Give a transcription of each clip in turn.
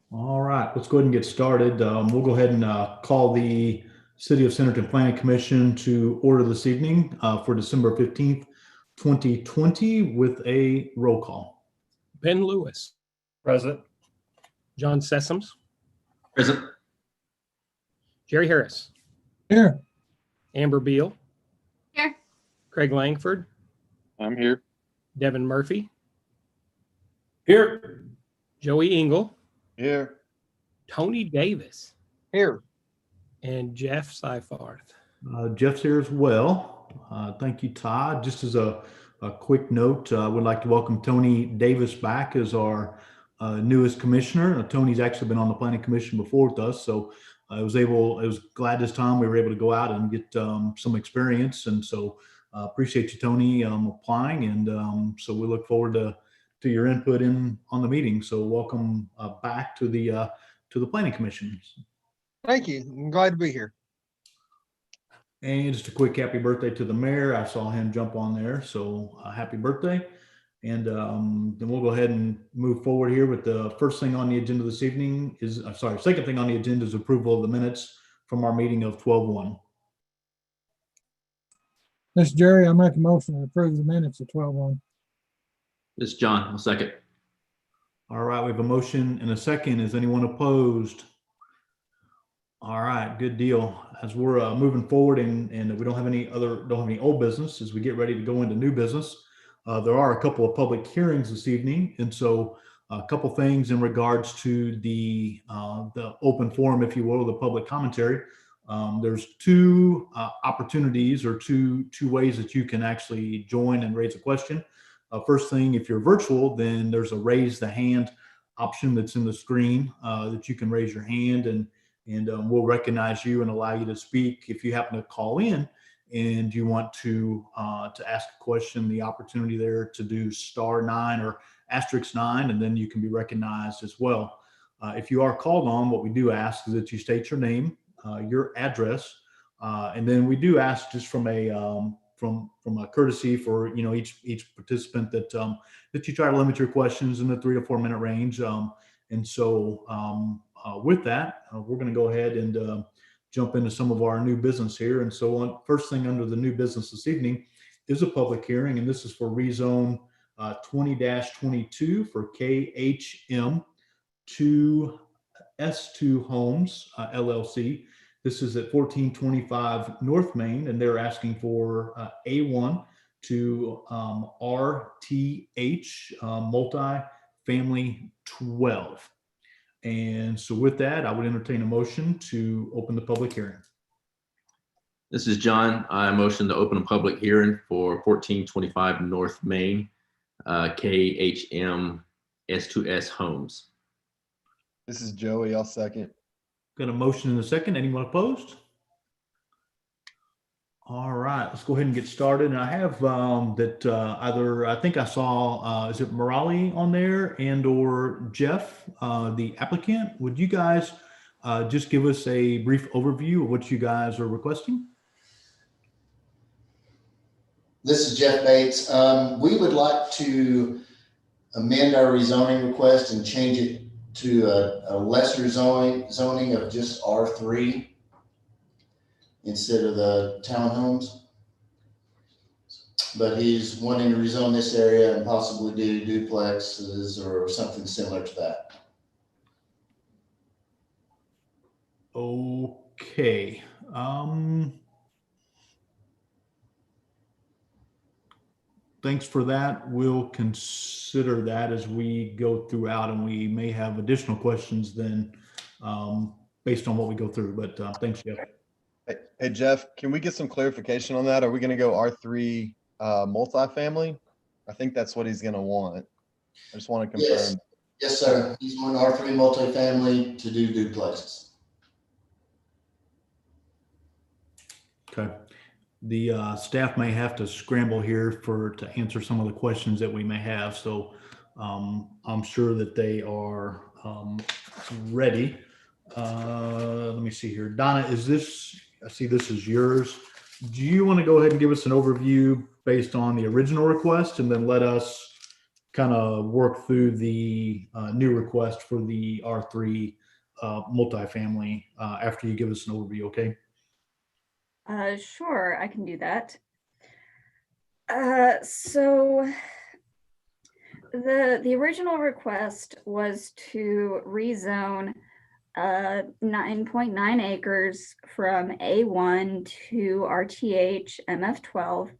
All right, let's go ahead and get started. We'll go ahead and call the City of Centerton Planning Commission to order this evening for December 15th, 2020 with a roll call. Ben Lewis, Present. John Sessoms, Present. Jerry Harris, Here. Amber Beal, Here. Craig Langford, I'm here. Devin Murphy, Here. Joey Engel, Here. Tony Davis, Here. and Jeff Seifarth. Jeff's here as well. Thank you, Todd. Just as a quick note, I would like to welcome Tony Davis back as our newest commissioner. Tony's actually been on the Planning Commission before with us, so I was glad this time we were able to go out and get some experience. And so appreciate you, Tony, applying. And so we look forward to your input on the meeting. So welcome back to the Planning Commission. Thank you. I'm glad to be here. And just a quick happy birthday to the mayor. I saw him jump on there. So happy birthday. And then we'll go ahead and move forward here with the first thing on the agenda this evening is, second thing on the agenda is approval of the minutes from our meeting of 12/1. This is Jerry. I make a motion to approve the minutes of 12/1. This is John. I'll second. All right, we have a motion and a second. Is anyone opposed? All right, good deal. As we're moving forward and we don't have any old business, as we get ready to go into new business, there are a couple of public hearings this evening. And so a couple things in regards to the open forum, if you will, the public commentary. There's two opportunities or two ways that you can actually join and raise a question. First thing, if you're virtual, then there's a raise the hand option that's in the screen that you can raise your hand and we'll recognize you and allow you to speak. If you happen to call in and you want to ask a question, the opportunity there to do *9 or *9, and then you can be recognized as well. If you are called on, what we do ask is that you state your name, your address, and then we do ask just from a courtesy for each participant that you try to limit your questions in the 3 to 4 minute range. And so with that, we're going to go ahead and jump into some of our new business here. And so first thing under the new business this evening is a public hearing, and this is for rezone 20-22 for KHM 2S2 Homes LLC. This is at 1425 North Main, and they're asking for A1 to RTH multi-family 12. And so with that, I would entertain a motion to open the public hearing. This is John. I motion to open a public hearing for 1425 North Main, KHM S2S Homes. This is Joey. I'll second. Got a motion and a second. Anyone opposed? All right, let's go ahead and get started. And I have I think I saw, is it Morali on there and or Jeff, the applicant? Would you guys just give us a brief overview of what you guys are requesting? This is Jeff Bates. We would like to amend our rezoning request and change it to a lesser zoning of just R3 instead of the townhomes. But he's wanting to rezone this area and possibly do duplexes or something similar to that. Okay. Thanks for that. We'll consider that as we go throughout, and we may have additional questions then based on what we go through. But thanks, Jeff. Hey, Jeff, can we get some clarification on that? Are we going to go R3 multifamily? I think that's what he's going to want. I just want to confirm. Yes, sir. He's wanting R3 multifamily to do duplexes. Okay. The staff may have to scramble here to answer some of the questions that we may have. So I'm sure that they are ready. Let me see here. Donna, I see this is yours. Do you want to go ahead and give us an overview based on the original request and then let us kind of work through the new request for the R3 multifamily after you give us an overview, okay? Sure, I can do that. So the original request was to rezone 9.9 acres from A1 to RTH MF12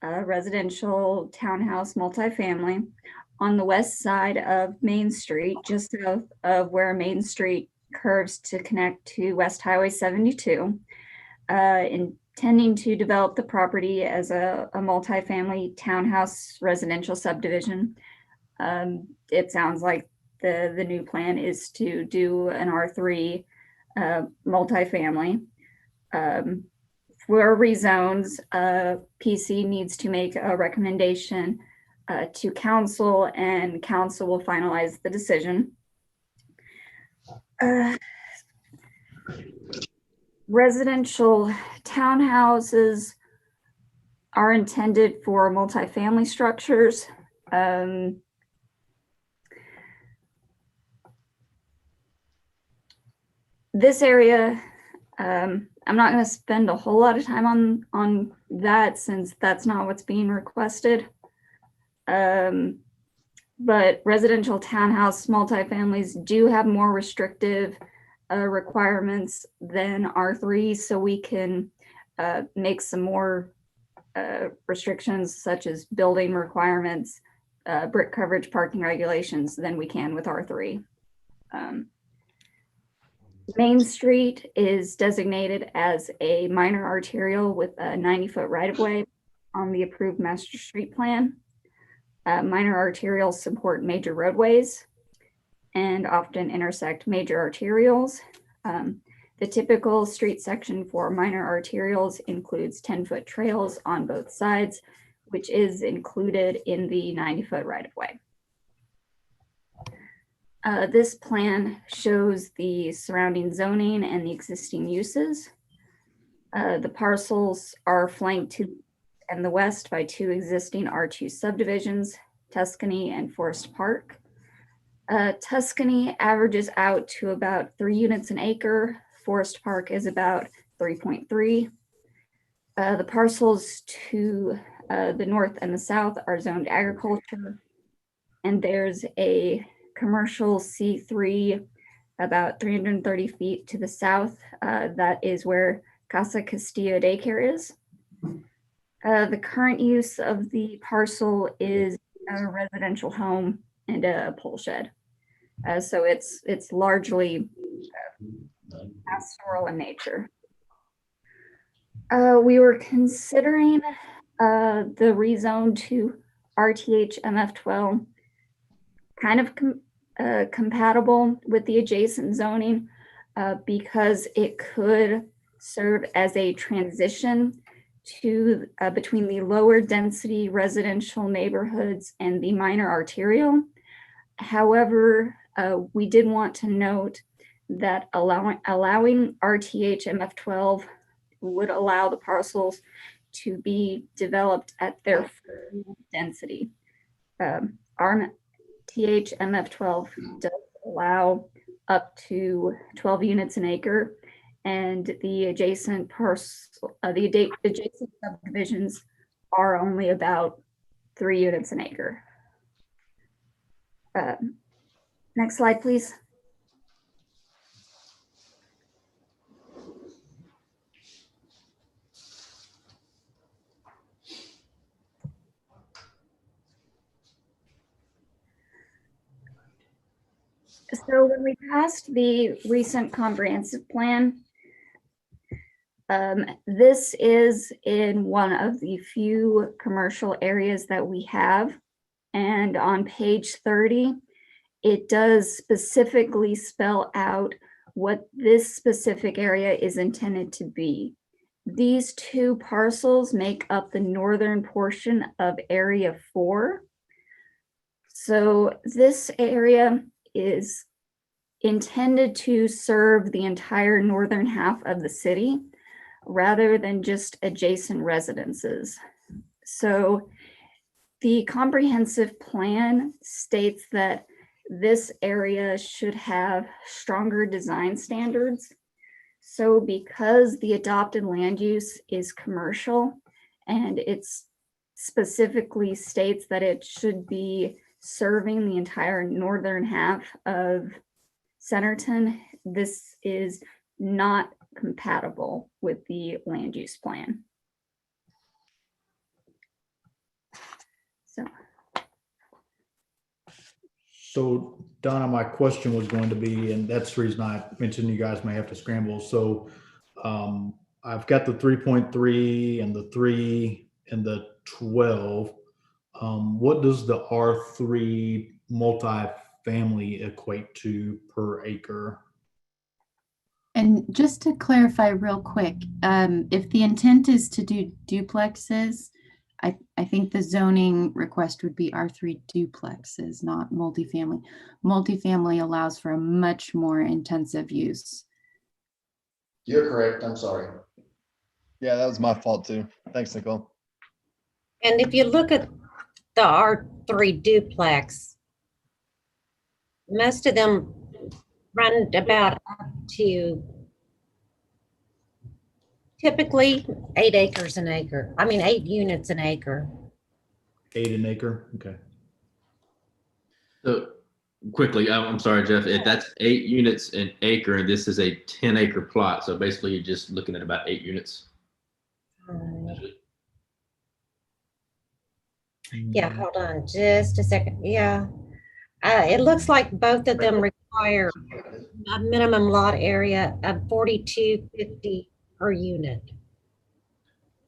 residential townhouse multifamily on the west side of Main Street, just south of where Main Street curves to connect to West Highway 72. Intending to develop the property as a multifamily townhouse residential subdivision. It sounds like the new plan is to do an R3 multifamily. For rezones, PC needs to make a recommendation to council, and council will finalize the decision. Residential townhouses are intended for multifamily structures. This area, I'm not going to spend a whole lot of time on that since that's not what's being requested. But residential townhouse multifamilies do have more restrictive requirements than R3, so we can make some more restrictions such as building requirements, brick coverage, parking regulations than we can with R3. Main Street is designated as a minor arterial with a 90-foot right-of-way on the approved master street plan. Minor arterials support major roadways and often intersect major arterials. The typical street section for minor arterials includes 10-foot trails on both sides, which is included in the 90-foot right-of-way. This plan shows the surrounding zoning and the existing uses. The parcels are flanked to and the west by two existing R2 subdivisions, Tuscany and Forest Park. Tuscany averages out to about 3 units an acre. Forest Park is about 3.3. The parcels to the north and the south are zoned agriculture, and there's a commercial C3 about 330 feet to the south. That is where Casa Castillo daycare is. The current use of the parcel is a residential home and a pole shed. So it's largely pastoral in nature. We were considering the rezone to RTH MF12, kind of compatible with the adjacent zoning because it could serve as a transition to between the lower density residential neighborhoods and the minor arterial. However, we did want to note that allowing RTH MF12 would allow the parcels to be developed at their full density. RTH MF12 does allow up to 12 units an acre, and the adjacent parcel, the adjacent subdivisions are only about 3 units an acre. Next slide, please. So when we passed the recent comprehensive plan, this is in one of the few commercial areas that we have. And on page 30, it does specifically spell out what this specific area is intended to be. These two parcels make up the northern portion of Area 4. So this area is intended to serve the entire northern half of the city rather than just adjacent residences. So the comprehensive plan states that this area should have stronger design standards. So because the adopted land use is commercial and it's specifically states that it should be serving the entire northern half of Centerton, this is not compatible with the land use plan. So Donna, my question was going to be, and that's the reason I mentioned you guys may have to scramble. So I've got the 3.3 and the 3 and the 12. What does the R3 multifamily equate to per acre? And just to clarify real quick, if the intent is to do duplexes, I think the zoning request would be R3 duplexes, not multifamily. Multifamily allows for a much more intensive use. You're correct. I'm sorry. Yeah, that was my fault too. Thanks, Nicole. And if you look at the R3 duplex, most of them run about up to typically 8 acres an acre. I mean, 8 units an acre. 8 an acre? Okay. So quickly, I'm sorry, Jeff, if that's 8 units an acre and this is a 10-acre plot, so basically you're just looking at about 8 units. Yeah, hold on just a second. Yeah. It looks like both of them require a minimum lot area of 4,250 per unit.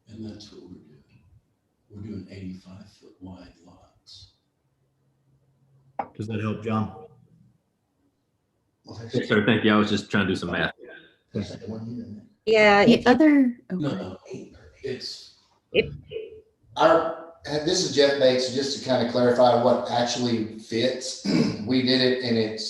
And that's what we're doing. We're doing 85-foot wide lots. Does that help, John? Yes, sir, thank you. I was just trying to do some math. Yeah. The other, No, it's. This is Jeff Bates, just to kind of clarify what actually fits. We did it and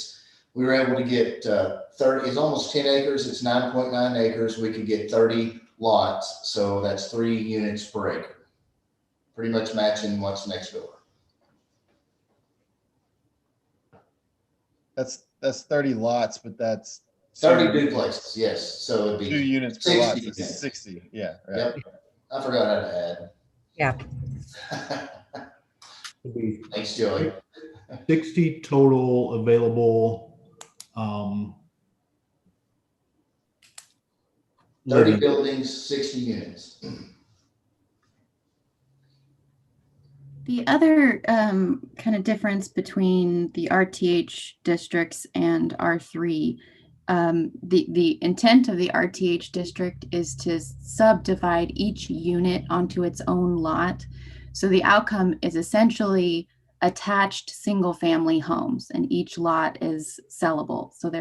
we were able to get 30, it's almost 10 acres. It's 9.9 acres. We could get 30 lots. So that's 3 units per acre. Pretty much matching what's next door. That's 30 lots, but that's 30 duplexes, yes. So it'd be 2 units per lot. 60. So 60. Yeah. Right. Yep. I forgot how to add. Yeah. Thanks, Joey. 60 total available 30 living. buildings, 60 units. the other kind of difference between the RTH districts and R3, the intent of the RTH district is to subdivide each unit onto its own lot. So the outcome is essentially attached single family homes, and each lot is sellable. So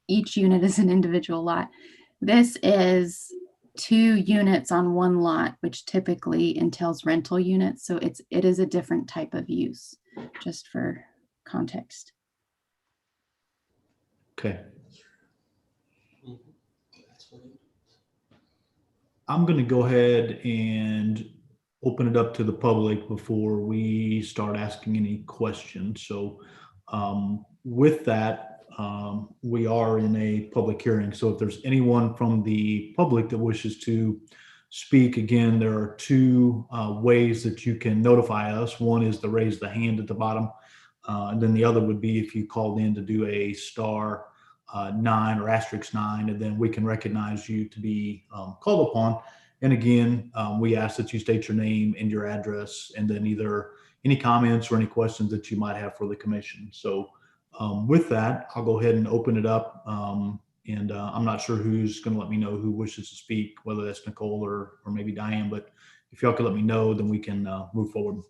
each unit is an individual lot. This is 2 units on 1 lot, which typically entails rental units. So it is a different type of use, just for context. Okay. I'm going to go ahead and open it up to the public before we start asking any questions. So with that, we are in a public hearing. So if there's anyone from the public that wishes to speak, again, there are 2 ways that you can notify us. One is to raise the hand at the bottom. And then the other would be if you called in to do a star 9 or *9, and then we can recognize you to be called upon. And again, we ask that you state your name and your address, and then either any comments or any questions that you might have for the commission. So with that, I'll go ahead and open it up. And I'm not sure who's going to let me know who wishes to speak, whether that's Nicole or maybe Diane, but if y'all could let me know, then we can move forward.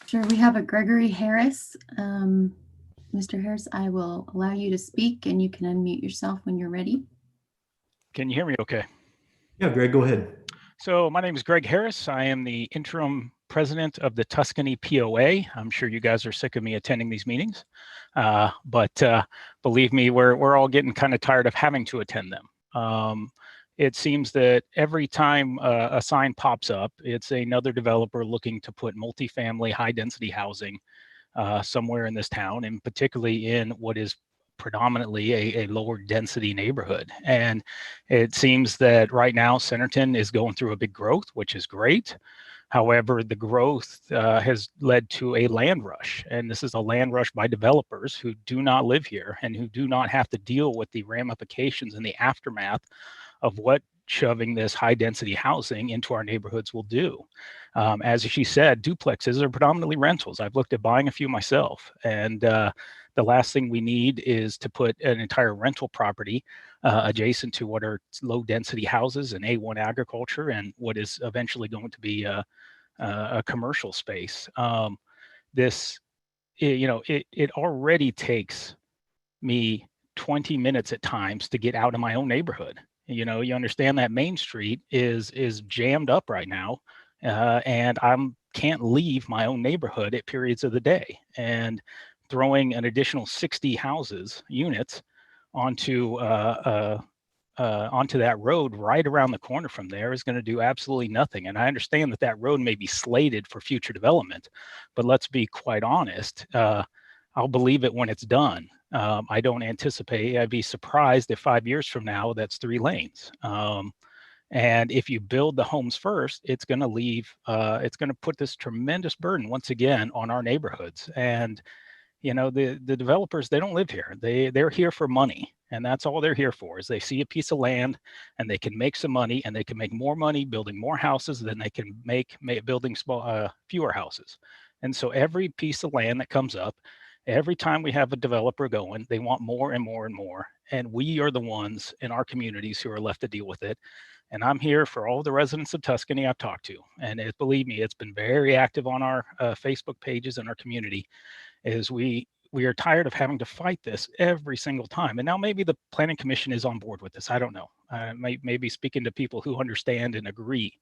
Sure, we have a Gregory Harris. Mr. Harris, I will allow you to speak, and you can unmute yourself when you're ready. Can you hear me okay? Yeah, Greg, go ahead. So my name is Greg Harris. I am the interim president of the Tuscany POA. I'm sure you guys are sick of me attending these meetings, but believe me, we're all getting kind of tired of having to attend them. it seems that every time a sign pops up, it's another developer looking to put multifamily high density housing somewhere in this town, and particularly in what is predominantly a lower density neighborhood. And it seems that right now Centerton is going through a big growth, which is great. However, the growth has led to a land rush, and this is a land rush by developers who do not live here and who do not have to deal with the ramifications and the aftermath of what shoving this high density housing into our neighborhoods will do. As she said, duplexes are predominantly rentals. I've looked at buying a few myself, and the last thing we need is to put an entire rental property adjacent to what are low density houses and A1 agriculture and what is eventually going to be a commercial space. It already takes me 20 minutes at times to get out of my own neighborhood. You understand that Main Street is jammed up right now, and can't leave my own neighborhood at periods of the day. And throwing an additional 60 units onto that road right around the corner from there is going to do absolutely nothing. And I understand that road may be slated for future development, but let's be quite honest. I'll believe it when it's done. I don't anticipate, I'd be surprised if 5 years from now, that's 3 lanes. And if you build the homes first, it's going to put this tremendous burden once again on our neighborhoods. And the developers, they don't live here. They're here for money, and that's all they're here for. Is they see a piece of land and they can make some money, and they can make more money building more houses than they can make building fewer houses. And so every piece of land that comes up, every time we have a developer going, they want more and more and more. And we are the ones in our communities who are left to deal with it. And I'm here for all the residents of Tuscany I've talked to. And believe me, it's been very active on our Facebook pages and our community. Is we are tired of having to fight this every single time. And now maybe the Planning Commission is on board with this. I don't know. Maybe speaking to people who understand and agree.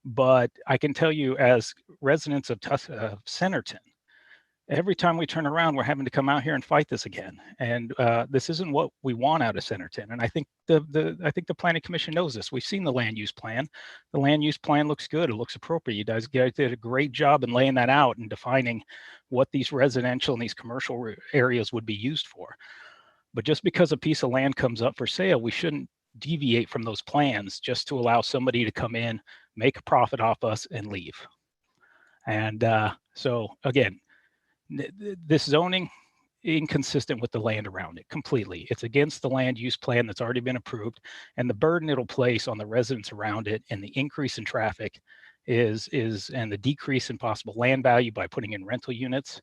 But I can tell you, as residents of Centerton, every time we turn around, we're having to come out here and fight this again. And this isn't what we want out of Centerton. And I think the Planning Commission knows this. We've seen the land use plan. The land use plan looks good. It looks appropriate. You guys did a great job in laying that out and defining what these residential and these commercial areas would be used for. But just because a piece of land comes up for sale, we shouldn't deviate from those plans just to allow somebody to come in, make a profit off us, and leave. And so again, this zoning inconsistent with the land around it completely. It's against the land use plan that's already been approved, and the burden it'll place on the residents around it and the increase in traffic and the decrease in possible land value by putting in rental units.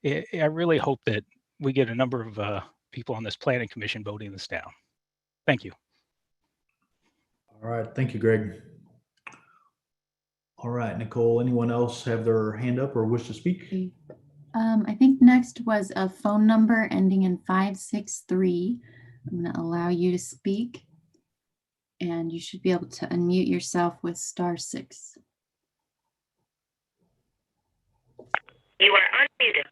I really hope that we get a number of people on this Planning Commission voting this down. Thank you. All right. Thank you, Greg. All right, Nicole, anyone else have their hand up or wish to speak? I think next was a phone number ending in 563. I'm going to allow you to speak, and you should be able to unmute yourself with *6. You are unmuted.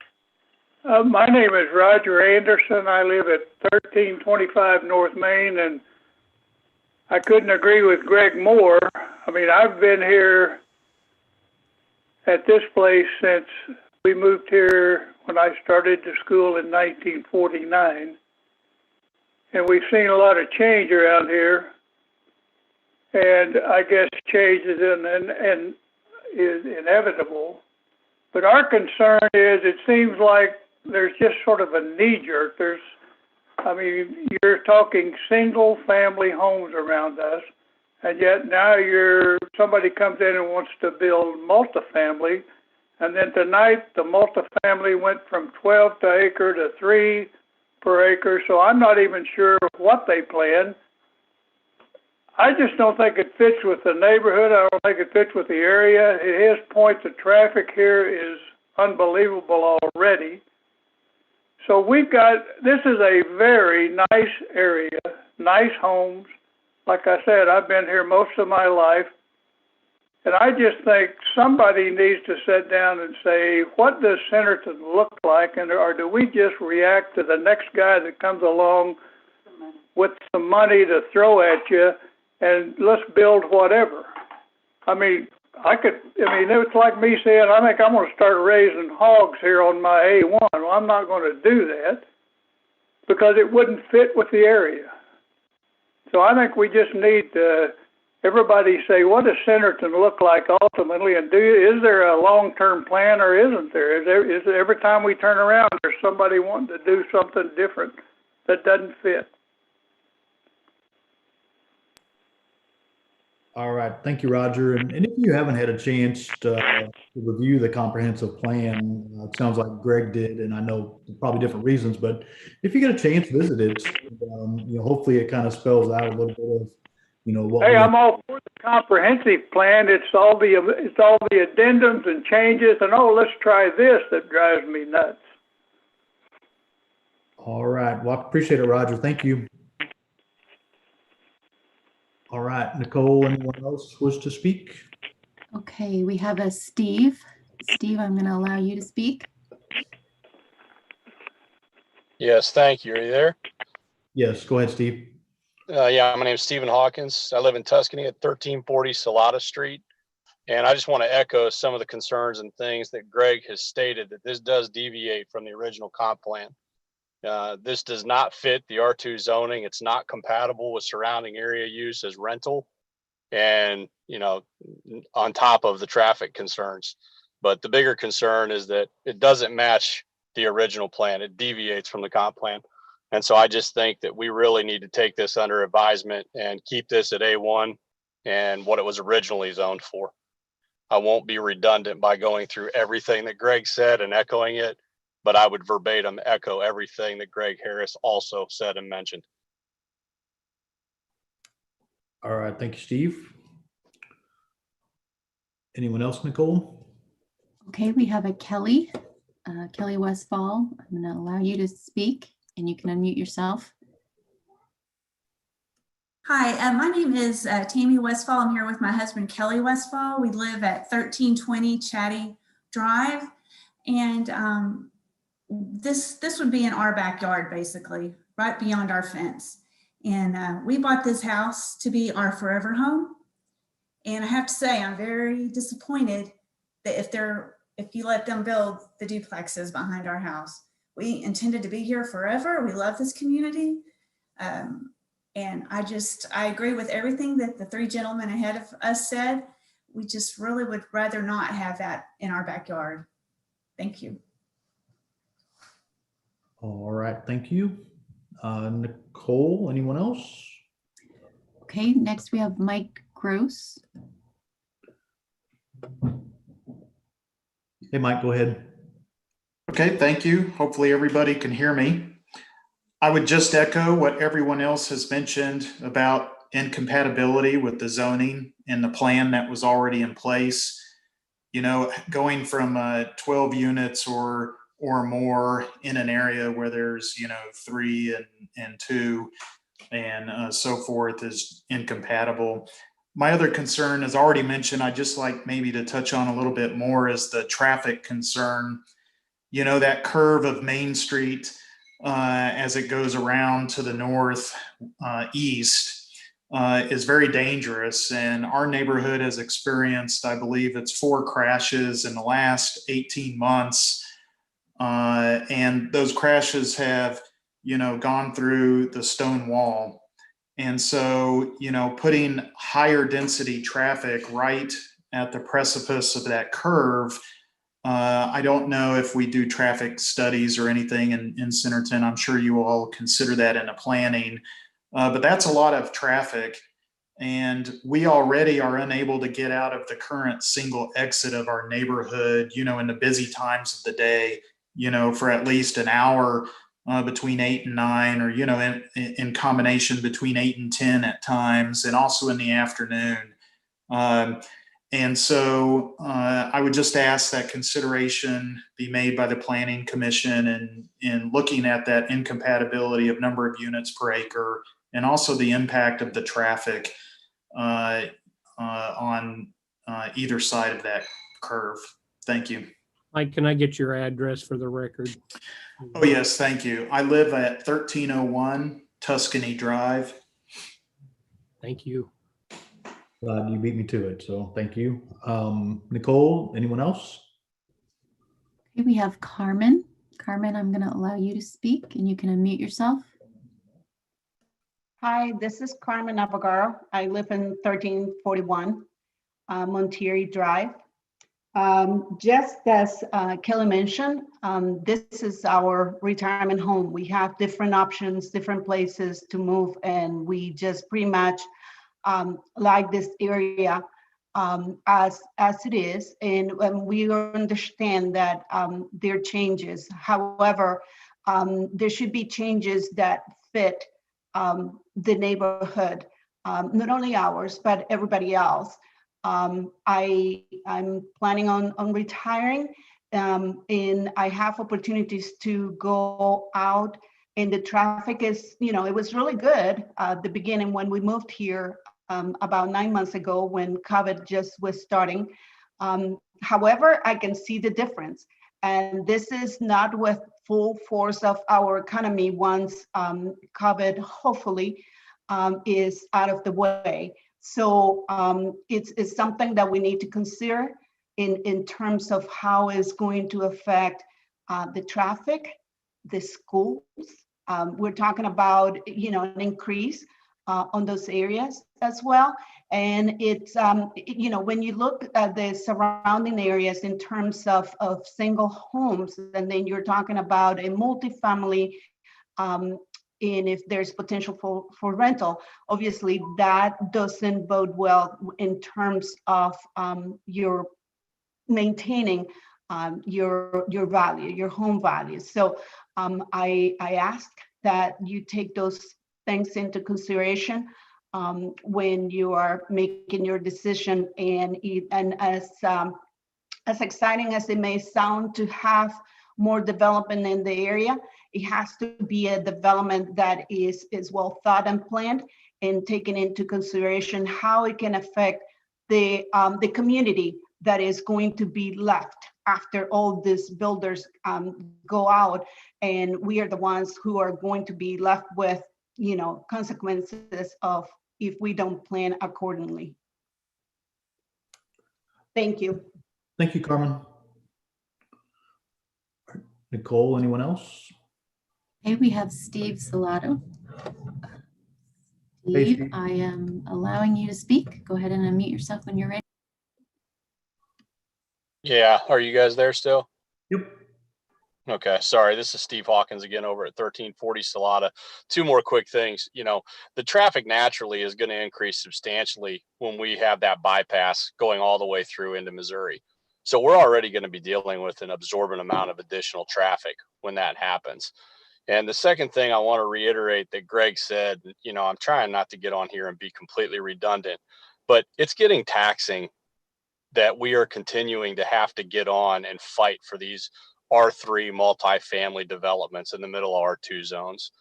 My name is Roger Anderson. I live at 1325 North Main, and I couldn't agree with Greg more. I mean, I've been here at this place since we moved here when I started to school in 1949. And we've seen a lot of change around here. And I guess change is inevitable. But our concern is it seems like there's just sort of a knee-jerk. You're talking single-family homes around us, and yet now somebody comes in and wants to build multifamily, and then tonight the multifamily went from 12 per acre to 3 per acre, so I'm not even sure what they plan. I just don't think it fits with the neighborhood. I don't think it fits with the area. At his point, the traffic here is unbelievable already. So this is a very nice area, nice homes. Like I said, I've been here most of my life. And I just think somebody needs to sit down and say, what does Centerton look like? Or do we just react to the next guy that comes along with some money to throw at you and let's build whatever. I mean, it's like me saying, I think I'm going to start raising hogs here on my A1. Well, I'm not going to do that because it wouldn't fit with the area. So I think we just need to, everybody say, what does Centerton look like ultimately? And is there a long-term plan or isn't there? Is there every time we turn around, there's somebody wanting to do something different that doesn't fit? All right, thank you, Roger. And if you haven't had a chance to review the comprehensive plan, it sounds like Greg did, and I know probably different reasons, but if you get a chance, visit it. Hopefully it kind of spells out a little bit of, what. Hey, I'm all for the comprehensive plan. It's all the addendums and changes and let's try this that drives me nuts. All right, well, I appreciate it, Roger. Thank you. All right, Nicole, anyone else wish to speak? Okay, we have a Steve. Steve, I'm going to allow you to speak. Yes, thank you. Are you there? Yes, go ahead, Steve. Yeah, my name is Stephen Hawkins. I live in Tuscany at 1340 Salata Street. And I just want to echo some of the concerns and things that Greg has stated, that this does deviate from the original comp plan. This does not fit the R2 zoning. It's not compatible with surrounding area use as rental and, on top of the traffic concerns. But the bigger concern is that it doesn't match the original plan. It deviates from the comp plan. And so I just think that we really need to take this under advisement and keep this at A1 and what it was originally zoned for. I won't be redundant by going through everything that Greg said and echoing it, but I would verbatim echo everything that Greg Harris also said and mentioned. All right, thank you, Steve. Anyone else, Nicole? Okay, we have a Kelly, Kelly Westfall. I'm going to allow you to speak and you can unmute yourself. Hi, my name is Tammy Westfall. I'm here with my husband, Kelly Westfall. We live at 1320 Chatty Drive. And this would be in our backyard, basically, right beyond our fence. And we bought this house to be our forever home. And I have to say, I'm very disappointed that if you let them build the duplexes behind our house. We intended to be here forever. We love this community. And I agree with everything that the three gentlemen ahead of us said. We just really would rather not have that in our backyard. Thank you. All right, thank you. Nicole, anyone else? Okay, next we have Mike Gross. Hey, Mike, go ahead. Okay, thank you. Hopefully everybody can hear me. I would just echo what everyone else has mentioned about incompatibility with the zoning and the plan that was already in place. Going from 12 units or more in an area where there's 3 and 2 and so forth is incompatible. My other concern is already mentioned. I'd just like maybe to touch on a little bit more is the traffic concern. That curve of Main Street as it goes around to the north east is very dangerous. And our neighborhood has experienced, I believe it's 4 crashes in the last 18 months. And those crashes have, gone through the stone wall. And so, putting higher density traffic right at the precipice of that curve, I don't know if we do traffic studies or anything in Centerton. I'm sure you all consider that in the planning, but that's a lot of traffic. And we already are unable to get out of the current single exit of our neighborhood, in the busy times of the day, for at least an hour between 8 and 9, or, in combination between 8 and 10 at times, and also in the afternoon. And so I would just ask that consideration be made by the Planning Commission in looking at that incompatibility of number of units per acre, and also the impact of the traffic on either side of that curve. Thank you. Mike, can I get your address for the record? Oh, yes, thank you. I live at 1301 Tuscany Drive. Thank you. You beat me to it, so thank you. Nicole, anyone else? Okay, we have Carmen. Carmen, I'm going to allow you to speak and you can unmute yourself. Hi, this is Carmen Navarro. I live in 1341 Monterey Drive. Just as Kelly mentioned, this is our retirement home. We have different options, different places to move, and we just pretty much like this area as it is. And we understand that there are changes. However, there should be changes that fit the neighborhood, not only ours, but everybody else. I'm planning on retiring, and I have opportunities to go out, and the traffic is, it was really good at the beginning when we moved here about 9 months ago when COVID just was starting. However, I can see the difference, and this is not with full force of our economy once COVID hopefully is out of the way. So it's something that we need to consider in terms of how it's going to affect the traffic, the schools. We're talking about, an increase on those areas as well. And it's, when you look at the surrounding areas in terms of single homes, and then you're talking about a multifamily, and if there's potential for rental, obviously that doesn't bode well in terms of your maintaining your value, your home value. So I ask that you take those things into consideration when you are making your decision. And as exciting as it may sound to have more development in the area, it has to be a development that is well thought and planned and taken into consideration how it can affect the community that is going to be left after all these builders go out, and we are the ones who are going to be left with consequences of if we don't plan accordingly. Thank you. Thank you, Carmen. Nicole, anyone else? Okay, we have Steve Salato. Hey, Steve, Steve. I am allowing you to speak. Go ahead and unmute yourself when you're ready. Yeah, are you guys there still? Yep. Okay, sorry. This is Steve Hawkins again over at 1340 Salata. Two more quick things. The traffic naturally is going to increase substantially when we have that bypass going all the way through into Missouri. So we're already going to be dealing with an absorbent amount of additional traffic when that happens. And the second thing I want to reiterate that Greg said, I'm trying not to get on here and be completely redundant, but it's getting taxing that we are continuing to have to get on and fight for these R3 multifamily developments in the middle of R2 zones.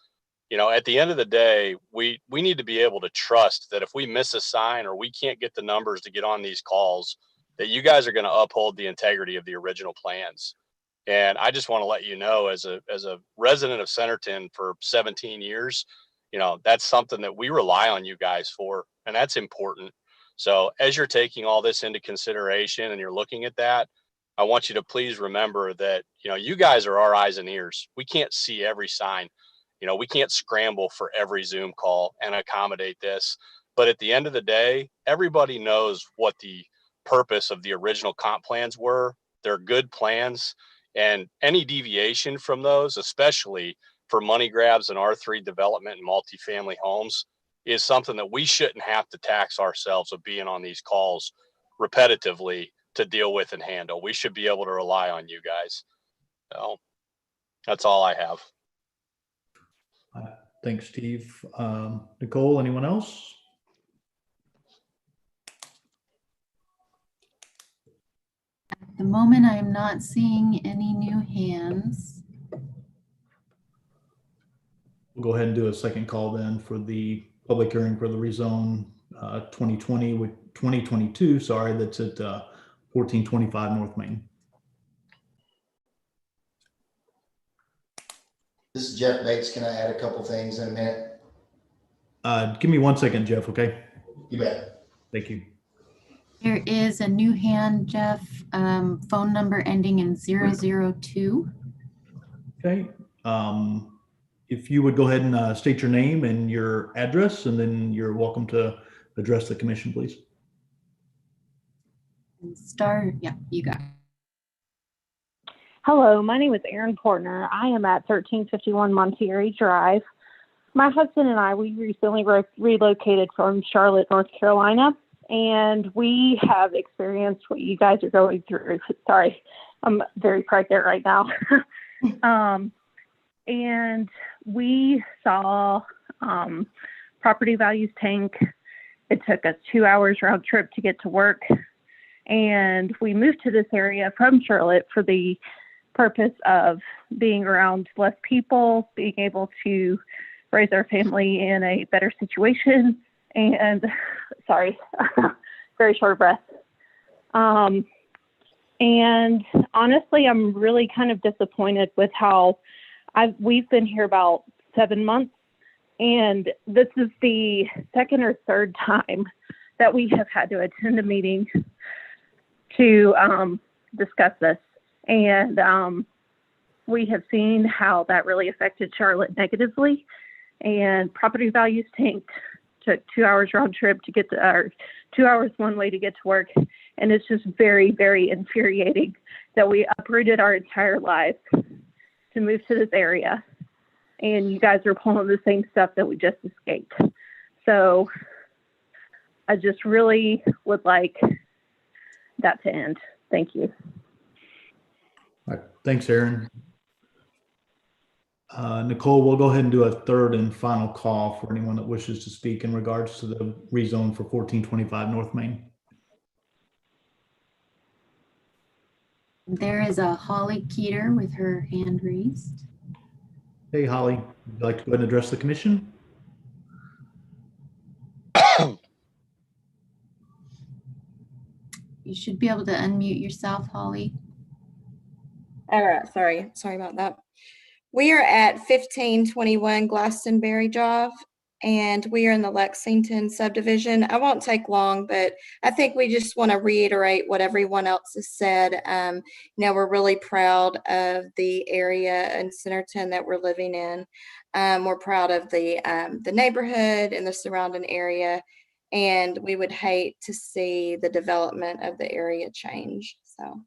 At the end of the day, we need to be able to trust that if we miss a sign or we can't get the numbers to get on these calls, that you guys are going to uphold the integrity of the original plans. And I just want to let you know, as a resident of Centerton for 17 years, that's something that we rely on you guys for, and that's important. So as you're taking all this into consideration and you're looking at that, I want you to please remember that, you guys are our eyes and ears. We can't see every sign. We can't scramble for every Zoom call and accommodate this. But at the end of the day, everybody knows what the purpose of the original comp plans were. They're good plans, and any deviation from those, especially for money grabs and R3 development and multifamily homes, is something that we shouldn't have to tax ourselves with being on these calls repetitively to deal with and handle. We should be able to rely on you guys. So that's all I have. Thanks, Steve. Nicole, anyone else? At the moment, I am not seeing any new hands. We'll go ahead and do a second call then for the public hearing for the rezone 2020 with 2022, sorry, that's at 1425 North Main. This is Jeff Bates. Can I add a couple things in a minute? Give me 1 second, Jeff, okay? You bet. Thank you. There is a new hand, Jeff, phone number ending in 002. Okay. If you would go ahead and state your name and your address, and then you're welcome to address the commission, please. Yeah, you got it. Hello, my name is Erin Portner. I am at 1351 Monterey Drive. My husband and I, we recently relocated from Charlotte, North Carolina, and we have experienced what you guys are going through. Sorry, I'm very pregnant right now. And we saw property values tank. It took us 2 hours round trip to get to work. And we moved to this area from Charlotte for the purpose of being around less people, being able to raise our family in a better situation. And sorry, very short breath. And honestly, I'm really kind of disappointed with how we've been here about 7 months, and this is the second or third time that we have had to attend a meeting to discuss this. And we have seen how that really affected Charlotte negatively, and property values tanked. Took 2 hours round trip to get to, or 2 hours one way to get to work. And it's just very, very infuriating that we uprooted our entire lives to move to this area, and you guys are pulling the same stuff that we just escaped. So I just really would like that to end. Thank you. All right. Thanks, Aaron. Nicole, we'll go ahead and do a third and final call for anyone that wishes to speak in regards to the rezone for 1425 North Main. There is a Holly Keeter with her hand raised. Hey, Holly, would you like to go ahead and address the commission? You should be able to unmute yourself, Holly. All right, sorry about that. We are at 1521 Glastonbury Drive, and we are in the Lexington subdivision. I won't take long, but I think we just want to reiterate what everyone else has said. We're really proud of the area in Centerton that we're living in. We're proud of the neighborhood and the surrounding area, and we would hate to see the development of the area change. So.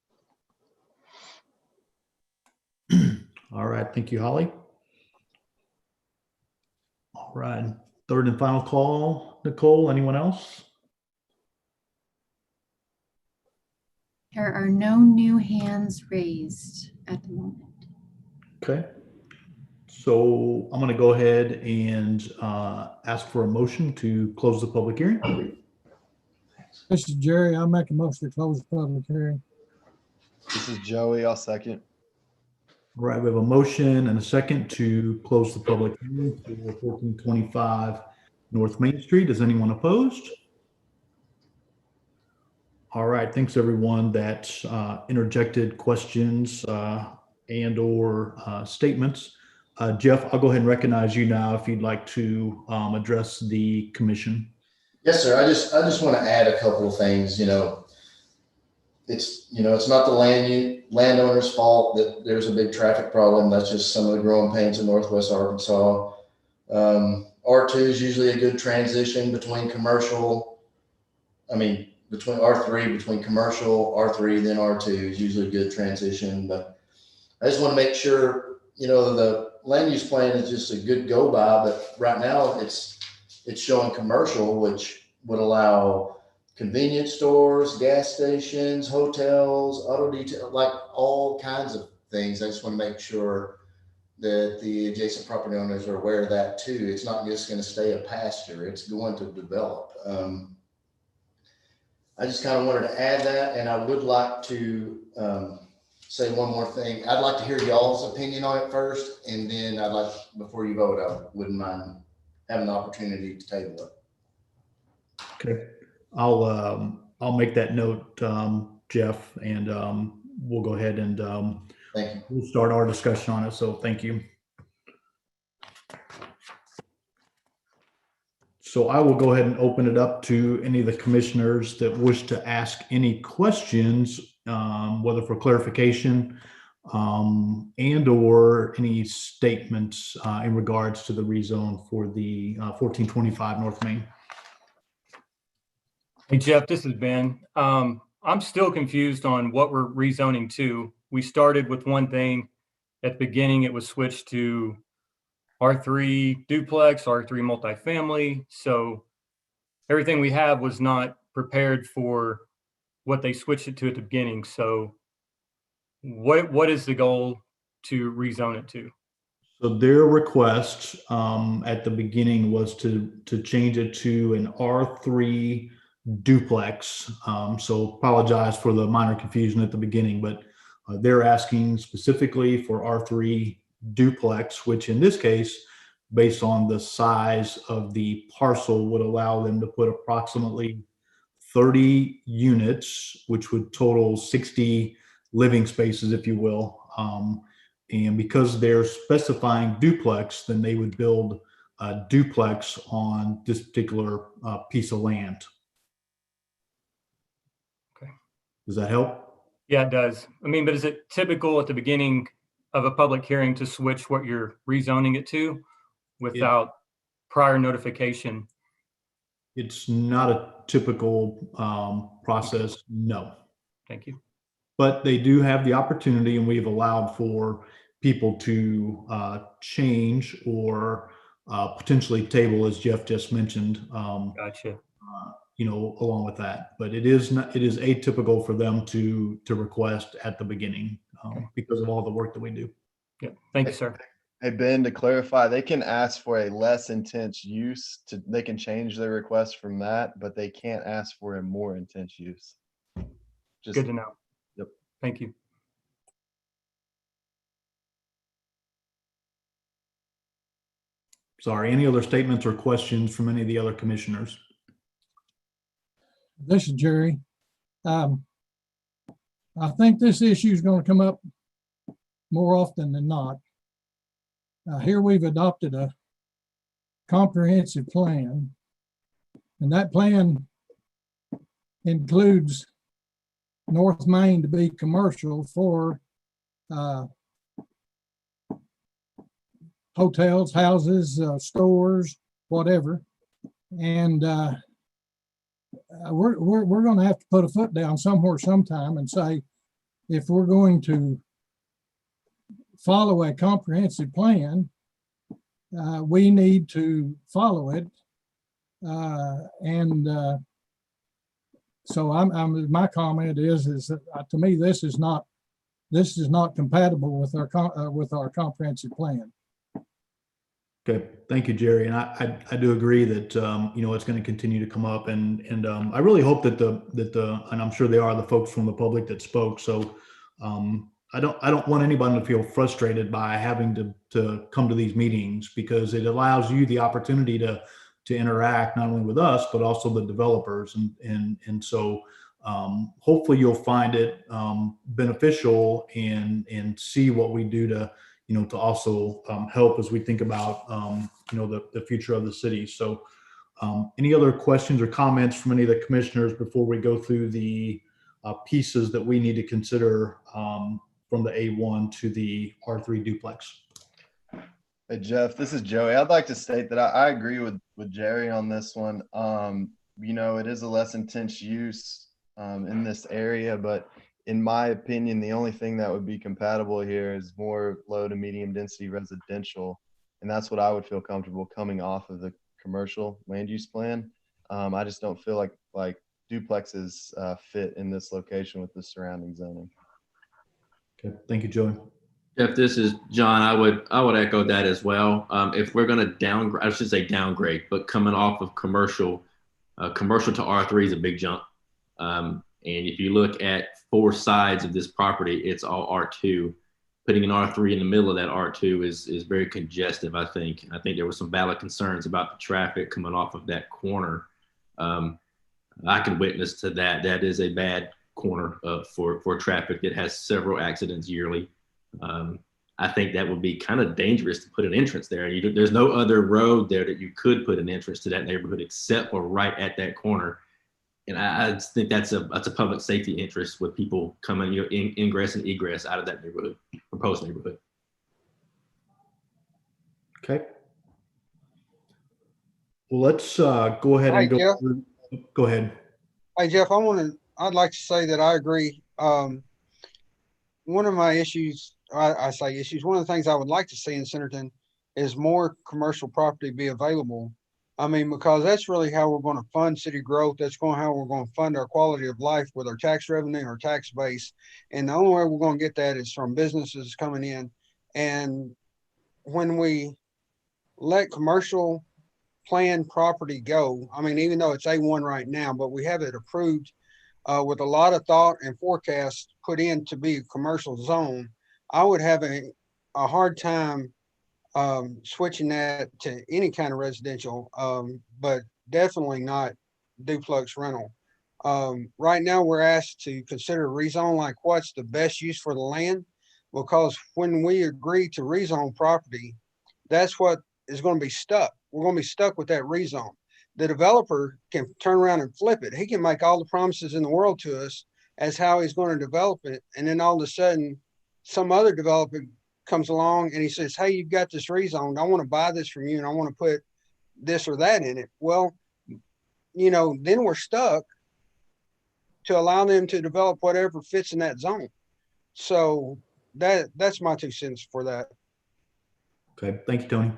All right. Thank you, Holly. All right. Third and final call, Nicole. Anyone else? There are no new hands raised at the moment. Okay. So I'm going to go ahead and ask for a motion to close the public hearing. This is Jerry. I'll make a motion to close the public hearing. This is Joey. I'll second. All right, we have a motion and a second to close the public hearing for 1425 North Main Street. Is anyone opposed? All right, thanks everyone that interjected questions and or statements. Jeff, I'll go ahead and recognize you now if you'd like to address the commission. Yes, sir. I just want to add a couple of things. It's not the landowner's fault that there's a big traffic problem. That's just some of the growing pains in Northwest Arkansas. R2 is usually a good transition between commercial. Between R3, between commercial, R3, then R2 is usually a good transition. But I just want to make sure, the land use plan is just a good go by, but right now it's showing commercial, which would allow convenience stores, gas stations, hotels, auto detail, like all kinds of things. I just want to make sure that the adjacent property owners are aware of that too. It's not just going to stay a pasture, it's going to develop. I just kind of wanted to add that, and I would like to say one more thing. I'd like to hear y'all's opinion on it first, and then before you vote, I wouldn't mind having the opportunity to table it. Okay. I'll make that note, Jeff, and we'll go ahead and thank you. We'll start our discussion on it. So thank you. So I will go ahead and open it up to any of the commissioners that wish to ask any questions, whether for clarification and or any statements in regards to the rezone for the 1425 North Main. Hey, Jeff, this is Ben. I'm still confused on what we're rezoning to. We started with one thing. At the beginning, it was switched to R3 duplex, R3 multifamily. So everything we have was not prepared for what they switched it to at the beginning. So what is the goal to rezone it to? So their request at the beginning was to change it to an R3 duplex. So apologize for the minor confusion at the beginning, but they're asking specifically for R3 duplex, which in this case, based on the size of the parcel, would allow them to put approximately 30 units, which would total 60 living spaces, if you will. And because they're specifying duplex, then they would build a duplex on this particular piece of land. Okay. Does that help? Yeah, it does. I mean, but is it typical at the beginning of a public hearing to switch what you're rezoning it to without prior notification? It's not a typical process, no. Thank you. But they do have the opportunity, and we've allowed for people to change or potentially table, as Jeff just mentioned. Gotcha. Along with that, but it is atypical for them to request at the beginning because of all the work that we do. Yeah, thank you, sir. Hey, Ben, to clarify, they can ask for a less intense use they can change their request from that, but they can't ask for a more intense use. Good to know. Yep. Thank you. Sorry, any other statements or questions from any of the other commissioners? This is Jerry. I think this issue is going to come up more often than not. Here we've adopted a comprehensive plan, and that plan includes North Main to be commercial for hotels, houses, stores, whatever. And we're going to have to put a foot down somewhere sometime and say, if we're going to follow a comprehensive plan, we need to follow it. So my comment is that to me, this is not compatible with our comprehensive plan. Okay, thank you, Jerry. And I do agree that it's going to continue to come up, and I really hope that and I'm sure they are the folks from the public that spoke. So I don't want anybody to feel frustrated by having to come to these meetings, because it allows you the opportunity to interact not only with us but also the developers, and so hopefully you'll find it beneficial and see what we do to also help as we think about, the future of the city. So any other questions or comments from any of the commissioners before we go through the pieces that we need to consider from the A1 to the R3 duplex? Hey, Jeff, this is Joey. I'd like to state that I agree with Jerry on this one. It is a less intense use in this area, but in my opinion, the only thing that would be compatible here is more low to medium density residential. And that's what I would feel comfortable coming off of the commercial land use plan. I just don't feel like duplexes fit in this location with the surrounding zoning. Okay, thank you, Joey. Jeff, this is John. I would echo that as well. If we're going to downgrade, I should say downgrade, but coming off of commercial to R3 is a big jump. And if you look at 4 sides of this property, it's all R2. Putting an R3 in the middle of that R2 is very congestive, I think. I think there were some valid concerns about the traffic coming off of that corner. I can witness to that. That is a bad corner for traffic that has several accidents yearly. I think that would be kind of dangerous to put an entrance there. There's no other road there that you could put an entrance to that neighborhood except for right at that corner. And I just think that's a public safety interest with people coming, ingress and egress out of that neighborhood, proposed neighborhood. Okay. Well, let's go ahead Hey, and go Jeff. through. Go ahead. Hey, Jeff, I'd like to say that I agree. One of my issues, I say issues, one of the things I would like to see in Centerton is more commercial property be available. I mean, because that's really how we're going to fund city growth. That's how we're going to fund our quality of life with our tax revenue, our tax base. And the only way we're going to get that is from businesses coming in. And when we let commercial planned property go, I mean, even though it's A1 right now, but we have it approved with a lot of thought and forecast put in to be a commercial zone, I would have a hard time switching that to any kind of residential, but definitely not duplex rental. Right now, we're asked to consider rezone, like what's the best use for the land, because when we agree to rezone property, that's what is going to be stuck. We're going to be stuck with that rezone. The developer can turn around and flip it. He can make all the promises in the world to us as how he's going to develop it. And then all of a sudden, some other developer comes along and he says, hey, you've got this rezoned. I want to buy this from you and I want to put this or that in it. Well, then we're stuck to allow them to develop whatever fits in that zone. So that's my 2 cents for that. Okay. Thank you, Tony.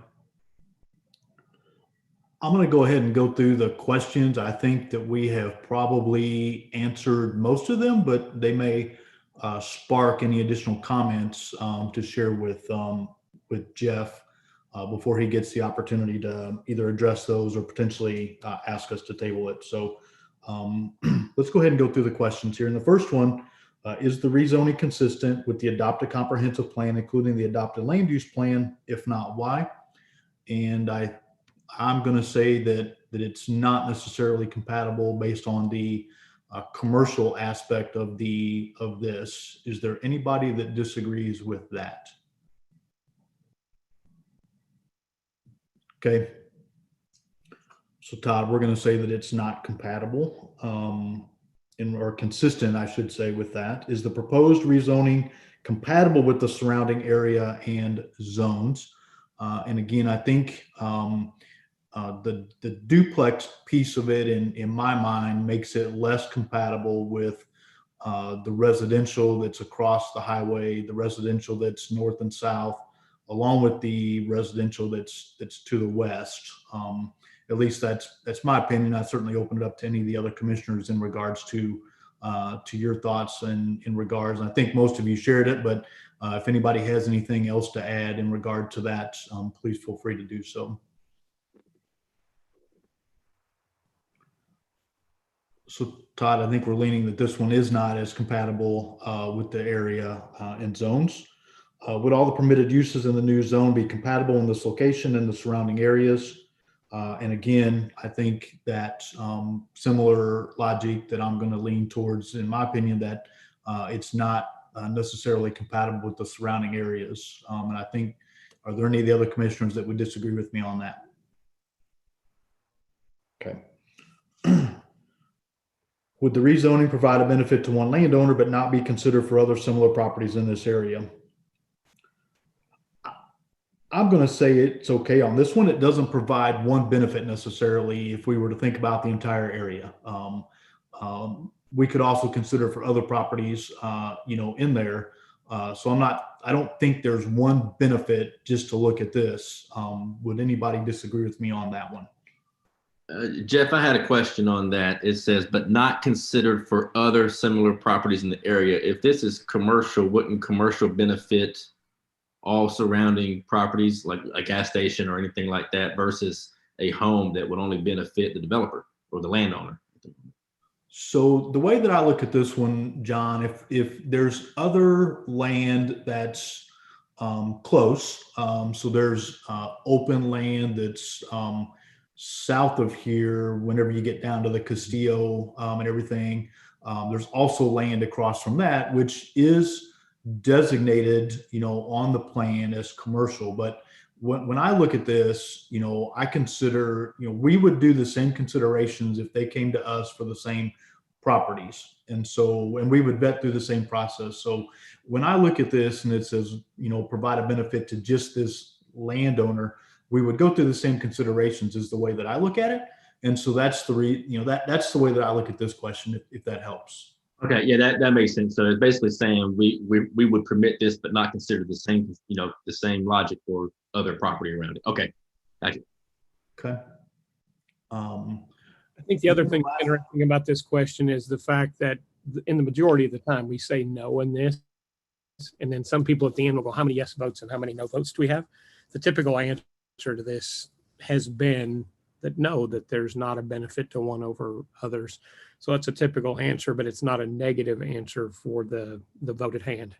I'm going to go ahead and go through the questions. I think that we have probably answered most of them, but they may spark any additional comments to share with Jeff before he gets the opportunity to either address those or potentially ask us to table it. So let's go ahead and go through the questions here. And the first one, is the rezoning consistent with the adopted comprehensive plan, including the adopted land use plan? If not, why? And I'm going to say that it's not necessarily compatible based on the commercial aspect of this. Is there anybody that disagrees with that? Okay. So Todd, we're going to say that it's not compatible or consistent, I should say, with that. Is the proposed rezoning compatible with the surrounding area and zones? And again, I think the duplex piece of it, in my mind, makes it less compatible with the residential that's across the highway, the residential that's north and south, along with the residential that's to the west. At least that's my opinion. I certainly open it up to any of the other commissioners in regards to your thoughts and in regards. And I think most of you shared it, but if anybody has anything else to add in regard to that, please feel free to do so. So Todd, I think we're leaning that this one is not as compatible with the area and zones. Would all the permitted uses in the new zone be compatible in this location and the surrounding areas? And again, I think that similar logic that I'm going to lean towards, in my opinion, that it's not necessarily compatible with the surrounding areas. And I think, are there any of the other commissioners that would disagree with me on that? Okay. Would the rezoning provide a benefit to one landowner but not be considered for other similar properties in this area? I'm going to say it's okay on this one. It doesn't provide one benefit necessarily if we were to think about the entire area. We could also consider for other properties, in there. So I don't think there's one benefit just to look at this. Would anybody disagree with me on that one? Jeff, I had a question on that. It says, but not considered for other similar properties in the area. If this is commercial, wouldn't commercial benefit all surrounding properties like a gas station or anything like that versus a home that would only benefit the developer or the landowner? So the way that I look at this one, John, if there's other land that's close, so there's open land that's south of here, whenever you get down to the Castillo and everything, there's also land across from that, which is designated, on the plan as commercial. But when I look at this, I consider, we would do the same considerations if they came to us for the same properties. And we would vet through the same process. So when I look at this and it says, provide a benefit to just this landowner, we would go through the same considerations as the way that I look at it. And so that's that's the way that I look at this question, if that helps. Okay, yeah, that makes sense. So it's basically saying we would permit this, but not consider the same, the same logic for other property around it. Okay, thank you. Okay. I think the other thing interesting about this question is the fact that in the majority of the time we say no in this, and then some people at the end will go, how many yes votes and how many no votes do we have? The typical answer to this has been that no, that there's not a benefit to one over others. So that's a typical answer, but it's not a negative answer for the voted hand.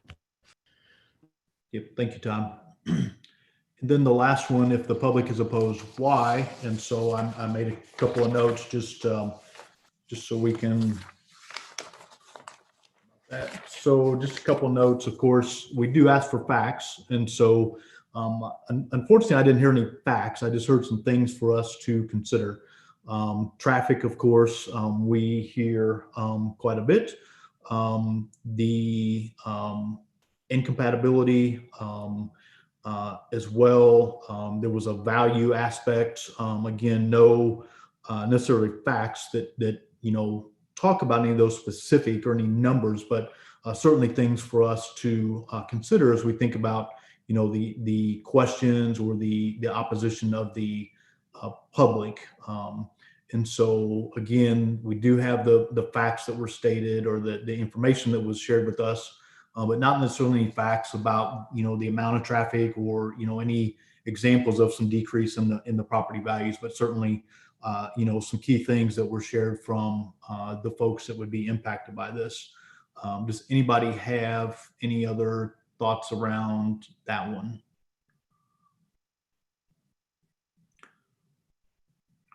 Yep, thank you, Tom. And then the last one, if the public is opposed, why? And so I made a couple of notes just so we can. So just a couple of notes. Of course, we do ask for facts, and so unfortunately, I didn't hear any facts. I just heard some things for us to consider. Traffic, of course, we hear quite a bit. The incompatibility. As well, there was a value aspect. Again, no necessarily facts that talk about any of those specific or any numbers, but certainly things for us to consider as we think about the questions or the opposition of the public. And so again, we do have the facts that were stated or the information that was shared with us. But not necessarily any facts about the amount of traffic or any examples of some decrease in the property values, but certainly some key things that were shared from the folks that would be impacted by this. Does anybody have any other thoughts around that one?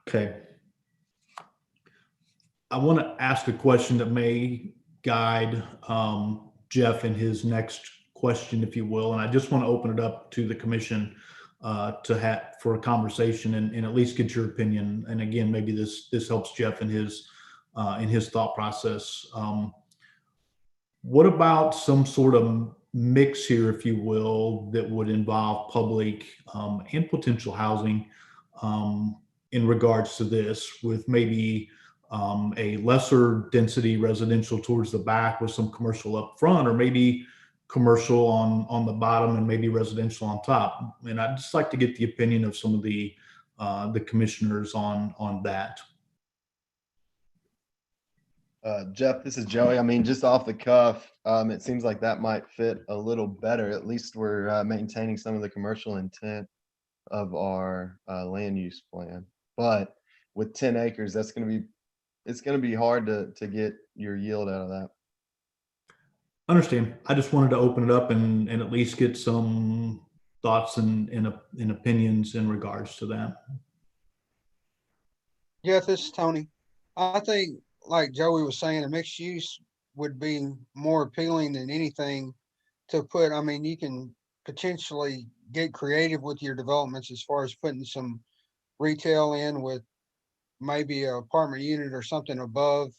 Okay. I want to ask a question that may guide Jeff in his next question, if you will. And I just want to open it up to the commission for a conversation and at least get your opinion. And again, maybe this helps Jeff in his thought process. What about some sort of mix here, if you will, that would involve public and potential housing in regards to this, with maybe a lesser density residential towards the back with some commercial up front, or maybe commercial on the bottom and maybe residential on top? And I'd just like to get the opinion of some of the commissioners on that. Jeff, this is Joey. I mean, just off the cuff, it seems like that might fit a little better. At least we're maintaining some of the commercial intent of our land use plan. But with 10 acres, it's going to be hard to get your yield out of that. Understand. I just wanted to open it up and at least get some thoughts and opinions in regards to that. Yeah, this is Tony. I think, like Joey was saying, a mixed use would be more appealing than anything to put. I mean, you can potentially get creative with your developments as far as putting some retail in with maybe an apartment unit or something above,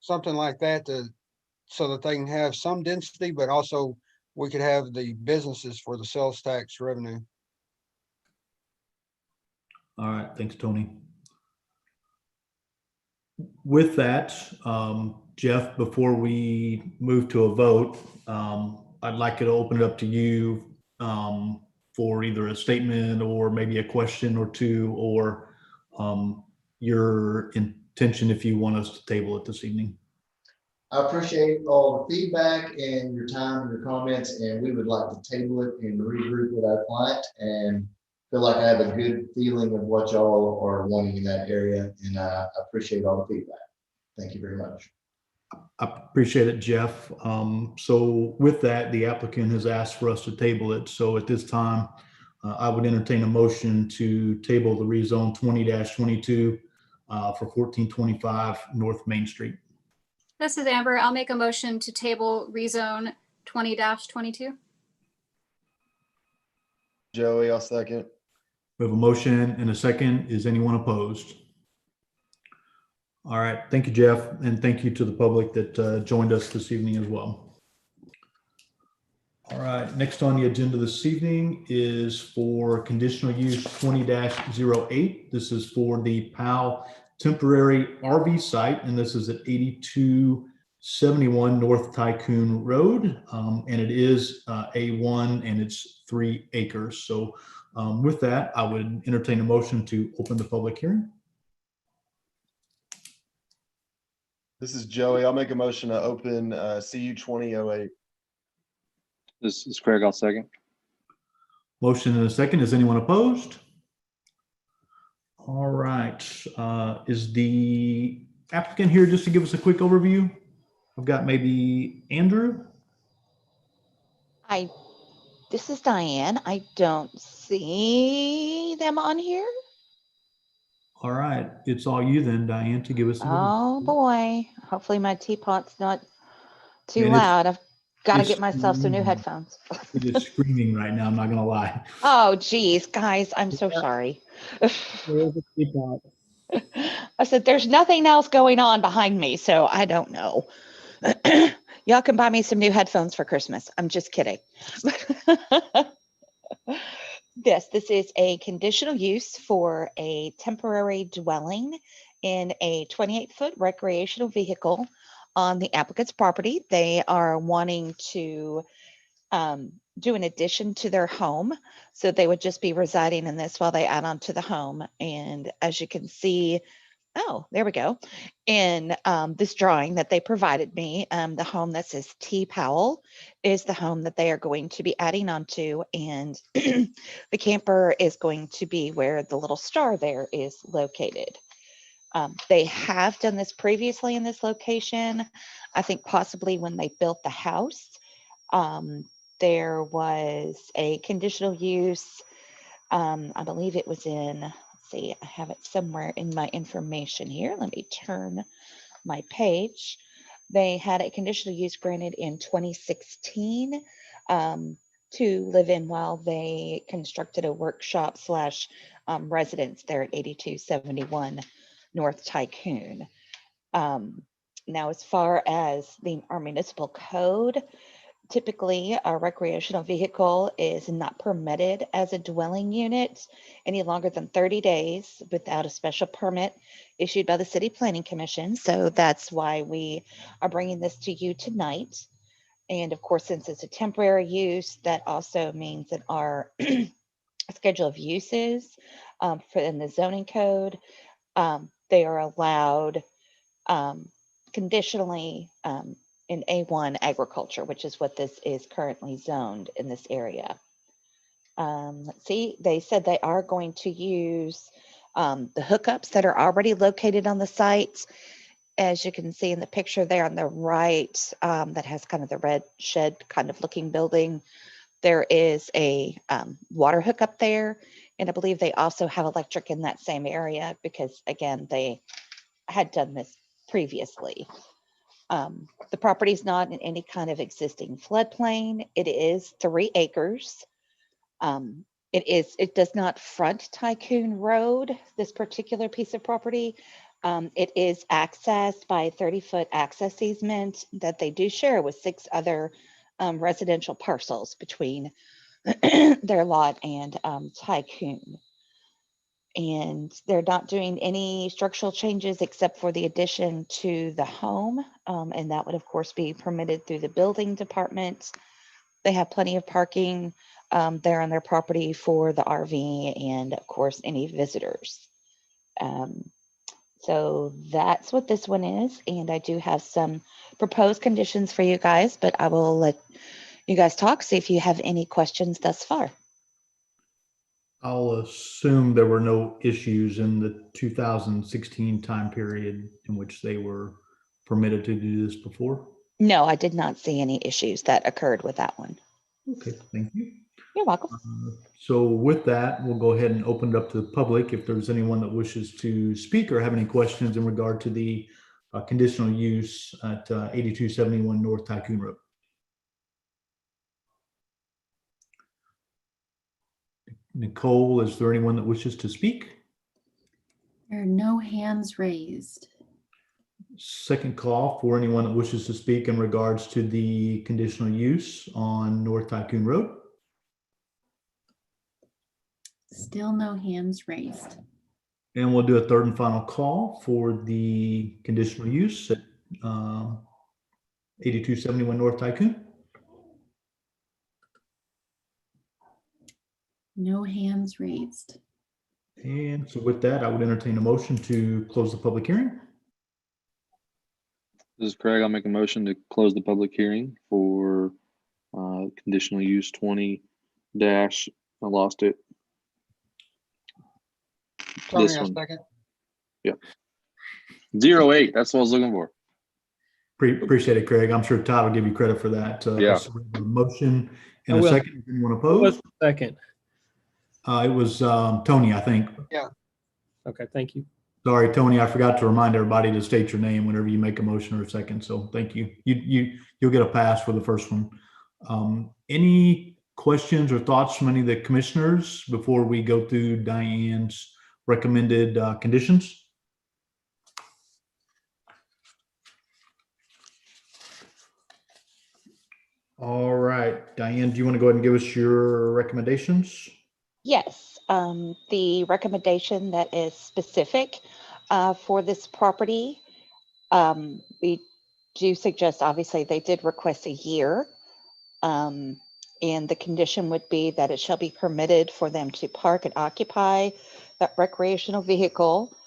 something like that, so that they can have some density, but also we could have the businesses for the sales tax revenue. All right, thanks, Tony. With that, Jeff, before we move to a vote, I'd like to open it up to you for either a statement or maybe a question or two, or your intention if you want us to table it this evening. I appreciate all the feedback and your time and your comments, and we would like to table it and regroup with our client, and feel like I have a good feeling of what y'all are wanting in that area, and I appreciate all the feedback. Thank you very much. I appreciate it, Jeff. So with that, the applicant has asked for us to table it. So at this time, I would entertain a motion to table the rezone 20-22 for 1425 North Main Street. This is Amber. I'll make a motion to table rezone 20-22. Joey, I'll second. We have a motion and a second. Is anyone opposed? All right. Thank you, Jeff. And thank you to the public that joined us this evening as well. All right. Next on the agenda this evening is for conditional use 20-08. This is for the POW temporary RV site, and this is at 8271 North Tycoon Road. And it is A1 and it's 3 acres. So with that, I would entertain a motion to open the public hearing. This is Joey. I'll make a motion to open CU 2008. This is Craig. I'll second. Motion and a second. Is anyone opposed? All right. Is the applicant here just to give us a quick overview? I've got maybe Andrew. This is Diane. I don't see them on here. All right. It's all you then, Diane, to give us. Oh boy. Hopefully my teapot's not too Man, it's- loud. I've got to it's get myself some new screaming. headphones. It is screaming right now. I'm not going to lie. Oh geez, guys, I'm so sorry. I said, there's nothing else going on behind me, so I don't know. Y'all can buy me some new headphones for Christmas. I'm just kidding. This is a conditional use for a temporary dwelling in a 28-foot recreational vehicle on the applicant's property. They are wanting to do an addition to their home. So they would just be residing in this while they add on to the home. And as you can see, oh, there we go. In this drawing that they provided me, the home that says T. Powell is the home that they are going to be adding on to. And the camper is going to be where the little star there is located. They have done this previously in this location. I think possibly when they built the house, there was a conditional use. I believe it was in, let's see, I have it somewhere in my information here. Let me turn my page. They had a conditional use granted in 2016 to live in while they constructed a workshop / residence there at 8271 North Tycoon. Now, as far as our municipal code, typically a recreational vehicle is not permitted as a dwelling unit any longer than 30 days without a special permit issued by the City Planning Commission. So that's why we are bringing this to you tonight. And of course, since it's a temporary use, that also means that our schedule of uses in the zoning code, they are allowed conditionally in A1 agriculture, which is what this is currently zoned in this area. Let's see, they said they are going to use the hookups that are already located on the site. As you can see in the picture there on the right, that has kind of the red shed kind of looking building. There is a water hookup there. And I believe they also have electric in that same area because, again, they had done this previously. The property is not in any kind of existing floodplain. It is 3 acres. It does not front Tycoon Road, this particular piece of property. It is accessed by a 30-foot access easement that they do share with 6 other residential parcels between their lot and Tycoon. And they're not doing any structural changes except for the addition to the home. And that would, of course, be permitted through the building department. They have plenty of parking there on their property for the RV and, of course, any visitors. So that's what this one is. And I do have some proposed conditions for you guys, but I will let you guys talk, see if you have any questions thus far. I'll assume there were no issues in the 2016 time period in which they were permitted to do this before? No, I did not see any issues that occurred with that one. Okay, thank you. You're welcome. So with that, we'll go ahead and open it up to the public. If there's anyone that wishes to speak or have any questions in regard to the conditional use at 8271 North Tycoon Road. Nicole, is there anyone that wishes to speak? There are no hands raised. Second call for anyone that wishes to speak in regards to the conditional use on North Tycoon Road. Still no hands raised. And we'll do a third and final call for the conditional use at 8271 North Tycoon. No hands raised. And so with that, I would entertain a motion to close the public hearing. This is Craig. I'll make a motion to close the public hearing for conditional use 20 dash, I lost it. Tony, This a one. second. Yep. 08. That's what I was looking for. Appreciate it, Craig. I'm sure Todd will give you credit for that. Yeah. So we have a motion I and a will. second. Anyone Who was opposed? the second? It was Tony, I think. Yeah. Okay, thank you. Sorry, Tony, I forgot to remind everybody to state your name whenever you make a motion or a second. So thank you. You'll get a pass for the first one. Any questions or thoughts from any of the commissioners before we go through Diane's recommended conditions? All right, Diane, do you want to go ahead and give us your recommendations? Yes, the recommendation that is specific for this property, we do suggest, obviously, they did request a year. And the condition would be that it shall be permitted for them to park and occupy that recreational vehicle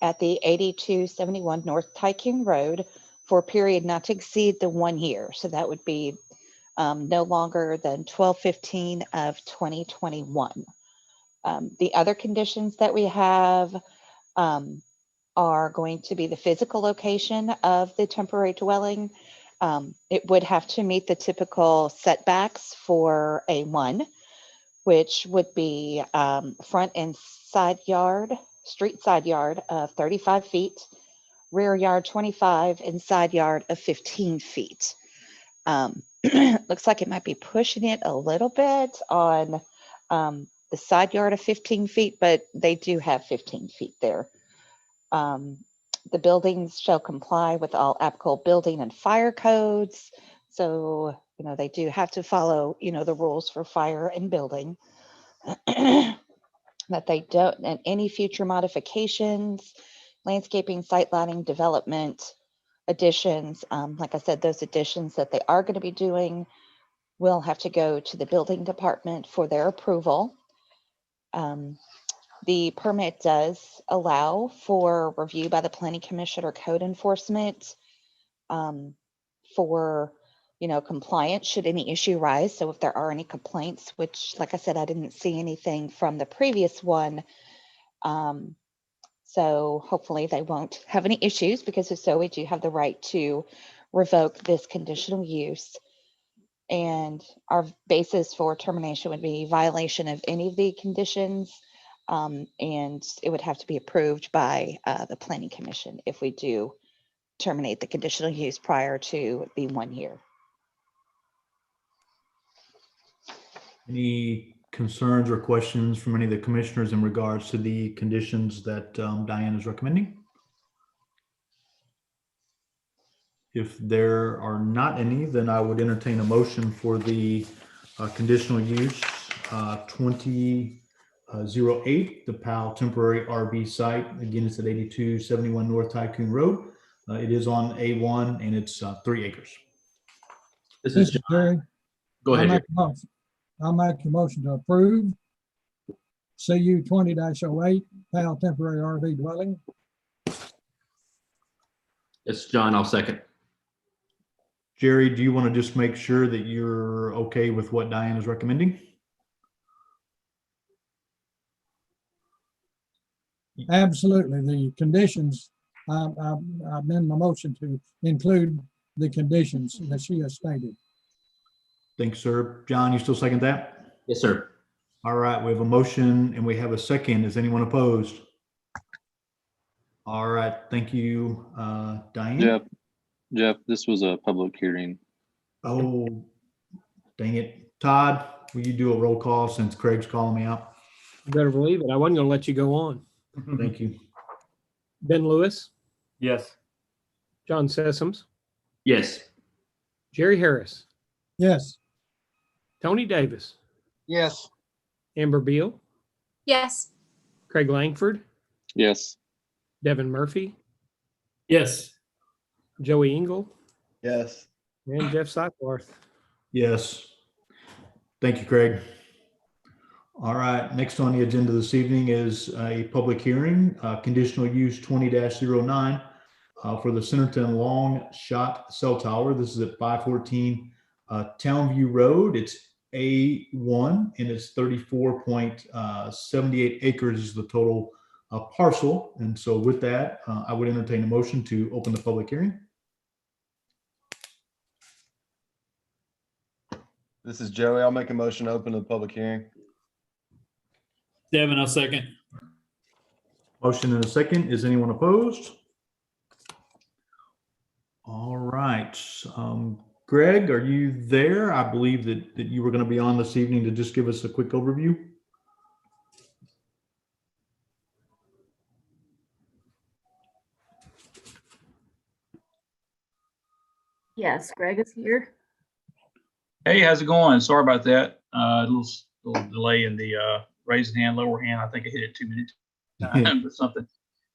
at the 8271 North Tycoon Road for a period not to exceed the 1 year. So that would be no longer than 12/15 of 2021. The other conditions that we have are going to be the physical location of the temporary dwelling. It would have to meet the typical setbacks for A1, which would be front and side yard, street side yard of 35 feet, rear yard 25, and side yard of 15 feet. Looks like it might be pushing it a little bit on the side yard of 15 feet, but they do have 15 feet there. The buildings shall comply with all applicable building and fire codes. So, they do have to follow, the rules for fire and building. That they don't, and any future modifications, landscaping, site lighting, development, additions, like I said, those additions that they are going to be doing will have to go to the building department for their approval. The permit does allow for review by the planning commission or code enforcement for, compliance should any issue rise. So if there are any complaints, which, like I said, I didn't see anything from the previous one. So hopefully they won't have any issues, because if so, we do have the right to revoke this conditional use. And our basis for termination would be violation of any of the conditions. And it would have to be approved by the planning commission if we do terminate the conditional use prior to the 1 year. Any concerns or questions from any of the commissioners in regards to the conditions that Diane is recommending? If there are not any, then I would entertain a motion for the conditional use 2008, the Powell temporary RV site. Again, it's at 8271 North Tycoon Road. It is on A1 and it's 3 acres. This This is is Jerry. Go ahead. Jerry. I'll make a motion to approve CU 20-08 Powell temporary RV dwelling. It's John. I'll second. Jerry, do you want to just make sure that you're okay with what Diane is recommending? Absolutely. The conditions, I amend my motion to include the conditions that she has stated. Thanks, sir. John, you still second that? Yes, sir. All right, we have a motion and we have a second. Is anyone opposed? All right, thank you, Diane. Jeff, this was a public hearing. Oh, dang it. Todd, will you do a roll call since Craig's calling me out? You better believe it. I wasn't gonna let you go on. Thank you. Ben Lewis, Yes. John Sessoms, Yes. Jerry Harris, Yes. Tony Davis, Yes. Amber Beal, Yes. Craig Langford, Yes. Devin Murphy, Yes. Joey Engel, Yes. and Jeff Seifbarth. Yes. Thank you, Craig. All right, next on the agenda this evening is a public hearing, conditional use 20-09 for the Centerton Long Shot Cell Tower. This is at 514 Townview Road. It's A1 and it's 34.78 acres is the total parcel. And so with that, I would entertain a motion to open the public hearing. This is Joey. I'll make a motion to open the public hearing. Devin, I'll second. Motion and a second. Is anyone opposed? All right. Greg, are you there? I believe that you were going to be on this evening to just give us a quick overview. Yes, Greg is here. Hey, how's it going? Sorry about that. A little delay in the raising hand, lower hand. I think I hit it 2 minutes or something.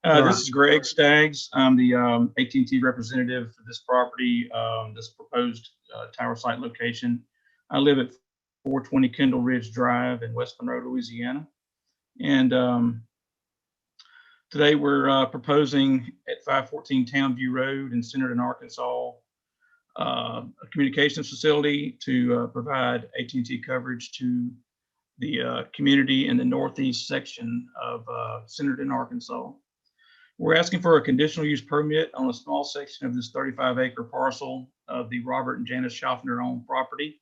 This is Greg Staggs. I'm the AT&T representative for this property, this proposed tower site location. I live at 420 Kendall Ridge Drive in West Monroe, Louisiana. And today we're proposing at 514 Townview Road in Centerton, Arkansas, a communications facility to provide AT&T coverage to the community in the northeast section of Centerton, Arkansas. We're asking for a conditional use permit on a small section of this 35-acre parcel of the Robert and Janice Schaffner owned property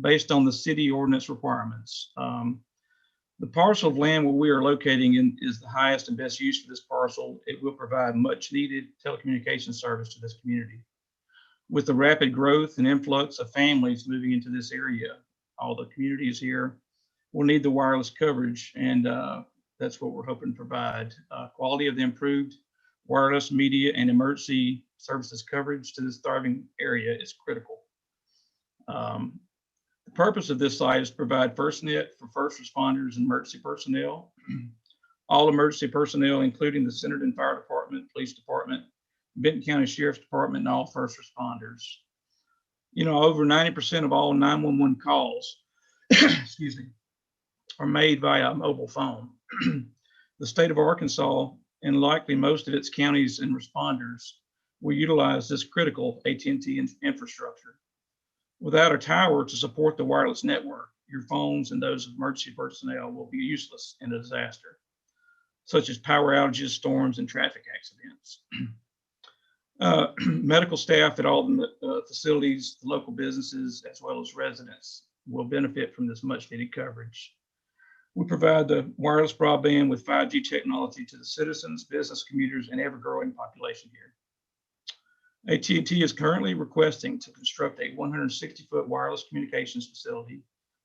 based on the city ordinance requirements. The parcel of land where we are locating in is the highest and best use for this parcel. It will provide much needed telecommunications service to this community. With the rapid growth and influx of families moving into this area, all the communities here will need the wireless coverage, and that's what we're hoping to provide. Quality of the improved wireless media and emergency services coverage to this thriving area is critical. The purpose of this site is to provide FirstNet for first responders and emergency personnel. All emergency personnel, including the Centerton Fire Department, Police Department, Benton County Sheriff's Department, and all first responders. You know, over 90% of all 911 calls, excuse me, are made via mobile phone. The state of Arkansas, and likely most of its counties and responders, will utilize this critical AT&T infrastructure. Without a tower to support the wireless network, your phones and those of emergency personnel will be useless in a disaster, such as power outages, storms, and traffic accidents. Medical staff at all the facilities, the local businesses, as well as residents will benefit from this much needed coverage. We provide the wireless broadband with 5G technology to the citizens, business commuters, and ever-growing population here. AT&T is currently requesting to construct a 160-foot wireless communications facility.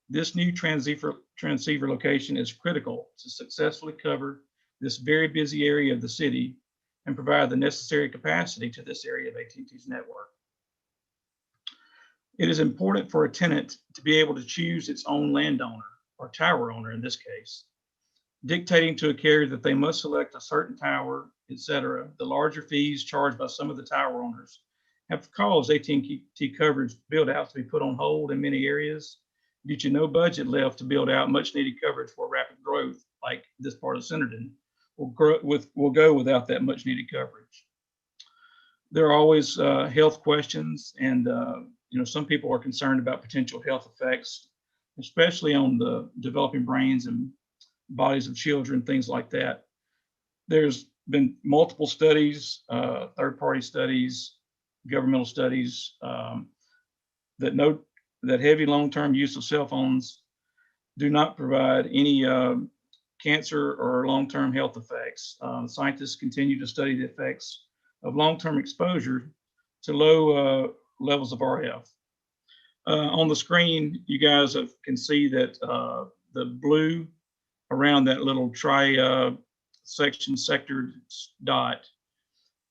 This new transceiver location is critical to successfully cover this very busy area of the city and provide the necessary capacity to this area of AT&T's network. It is important for a tenant to be able to choose its own landowner, or tower owner in this case, dictating to a carrier that they must select a certain tower, etc. The larger fees charged by some of the tower owners have caused AT&T coverage build out to be put on hold in many areas due to no budget left to build out much needed coverage for rapid growth like this part of Centerton will go without that much needed coverage. There are always health questions, and some people are concerned about potential health effects, especially on the developing brains and bodies of children, things like that. There's been multiple studies, third-party studies, governmental studies that note that heavy long-term use of cell phones do not provide any cancer or long-term health effects. Scientists continue to study the effects of long-term exposure to low levels of RF. On the screen, you guys can see that the blue around that little section sectored dot.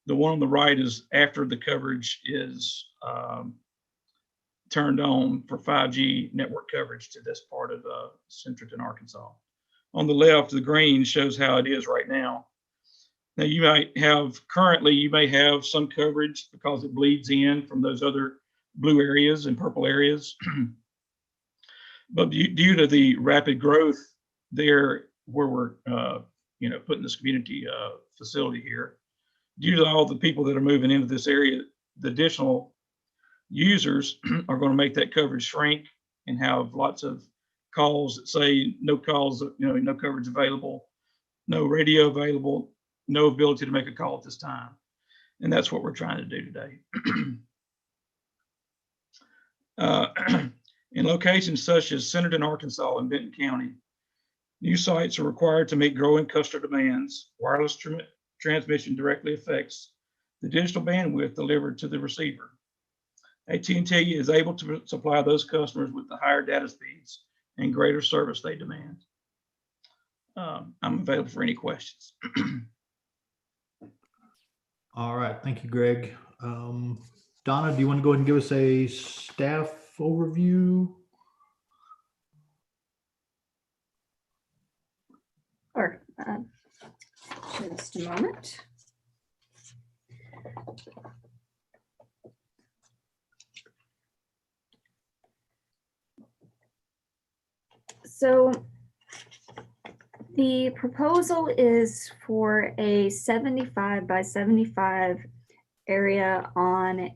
The one on the right is after the coverage is turned on for 5G network coverage to this part of Centerton, Arkansas. On the left, the green shows how it is right now. Now you may have some coverage because it bleeds in from those other blue areas and purple areas. But due to the rapid growth there where we're putting this community facility here, due to all the people that are moving into this area, the additional users are going to make that coverage shrink and have lots of calls that say no calls, no coverage available, no radio available, no ability to make a call at this time. And that's what we're trying to do today. In locations such as Centerton, Arkansas, and Benton County, new sites are required to meet growing customer demands. Wireless transmission directly affects the digital bandwidth delivered to the receiver. AT&T is able to supply those customers with the higher data speeds and greater service they demand. I'm available for any questions. All right, thank you, Greg. Donna, do you want to go ahead and give us a staff overview? Or just a moment. So the proposal is for a 75 by 75 area on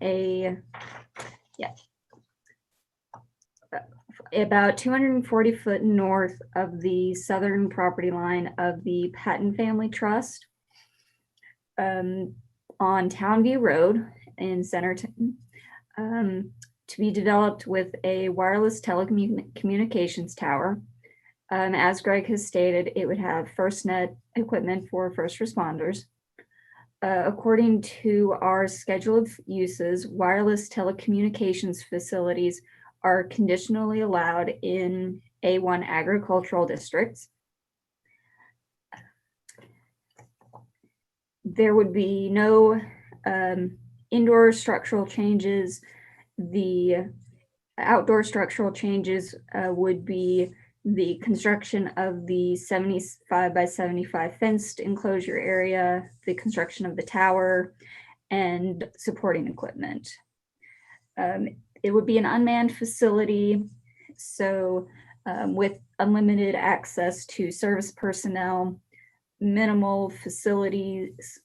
about 240 foot north of the southern property line of the Patton Family Trust on Townview Road in Centerton, to be developed with a wireless telecommunications tower. As Greg has stated, it would have FirstNet equipment for first responders. According to our schedule of uses, wireless telecommunications facilities are conditionally allowed in A1 agricultural districts. There would be no indoor structural changes. The outdoor structural changes would be the construction of the 75 by 75 fenced enclosure area, the construction of the tower, and supporting equipment. It would be an unmanned facility, so with unlimited access to service personnel, minimal facilities,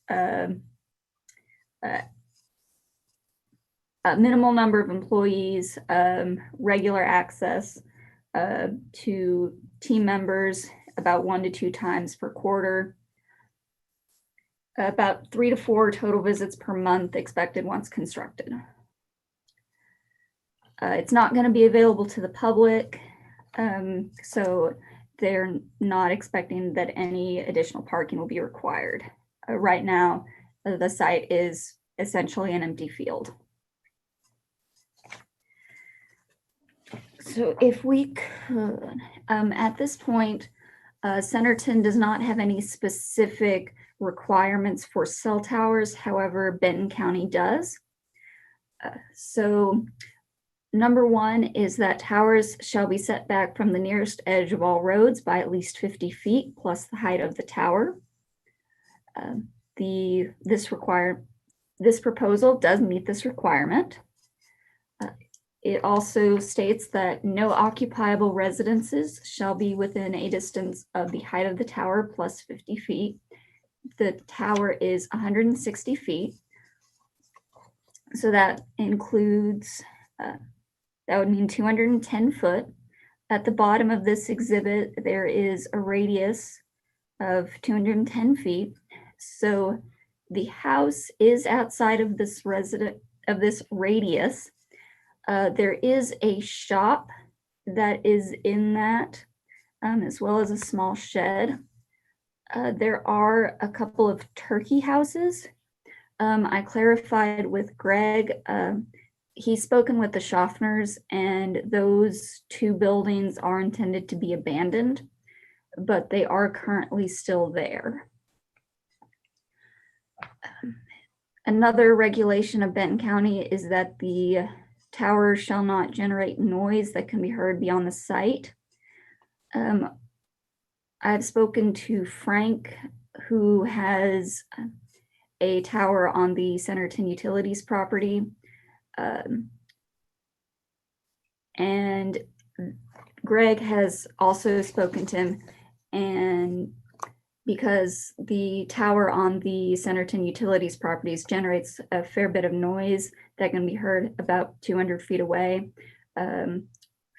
minimal number of employees, regular access to team members about 1 to 2 times per quarter, about 3 to 4 total visits per month expected once constructed. It's not going to be available to the public, so they're not expecting that any additional parking will be required. Right now, the site is essentially an empty field. So if we could, at this point, Centerton does not have any specific requirements for cell towers. However, Benton County does. So number 1 is that towers shall be set back from the nearest edge of all roads by at least 50 feet plus the height of the tower. This proposal does meet this requirement. It also states that no occupiable residences shall be within a distance of the height of the tower plus 50 feet. The tower is 160 feet. So that includes, that would mean 210 foot. At the bottom of this exhibit, there is a radius of 210 feet. So the house is outside of this radius. There is a shop that is in that, as well as a small shed. There are a couple of turkey houses. I clarified with Greg. He's spoken with the Schaffners, and those two buildings are intended to be abandoned, but they are currently still there. Another regulation of Benton County is that the towers shall not generate noise that can be heard beyond the site. I've spoken to Frank, who has a tower on the Centerton Utilities property. And Greg has also spoken to him, and because the tower on the Centerton Utilities properties generates a fair bit of noise that can be heard about 200 feet away.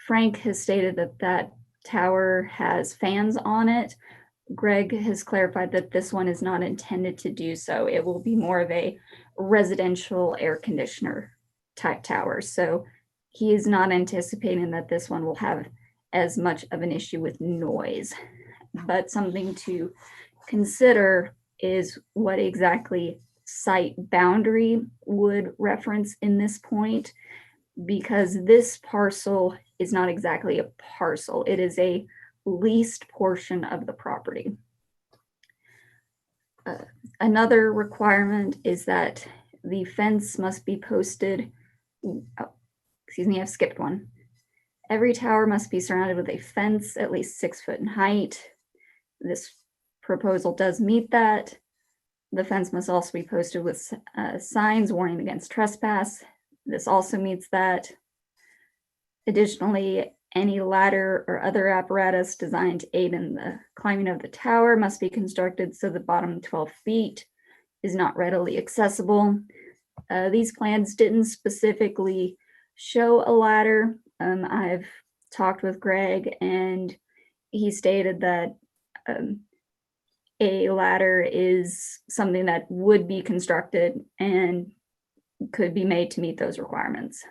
Frank has stated that that tower has fans on it. Greg has clarified that this one is not intended to do so. It will be more of a residential air conditioner type tower. So he is not anticipating that this one will have as much of an issue with noise. But something to consider is what exactly site boundary would reference in this point, because this parcel is not exactly a parcel. It is a leased portion of the property. Another requirement is that the fence must be posted. Excuse me, I've skipped one. Every tower must be surrounded with a fence at least 6 foot in height. This proposal does meet that. The fence must also be posted with signs warning against trespass. This also meets that. Additionally, any ladder or other apparatus designed to aid in the climbing of the tower must be constructed so the bottom 12 feet is not readily accessible. These plans didn't specifically show a ladder. I've talked with Greg, and he stated that a ladder is something that would be constructed and could be made to meet those requirements.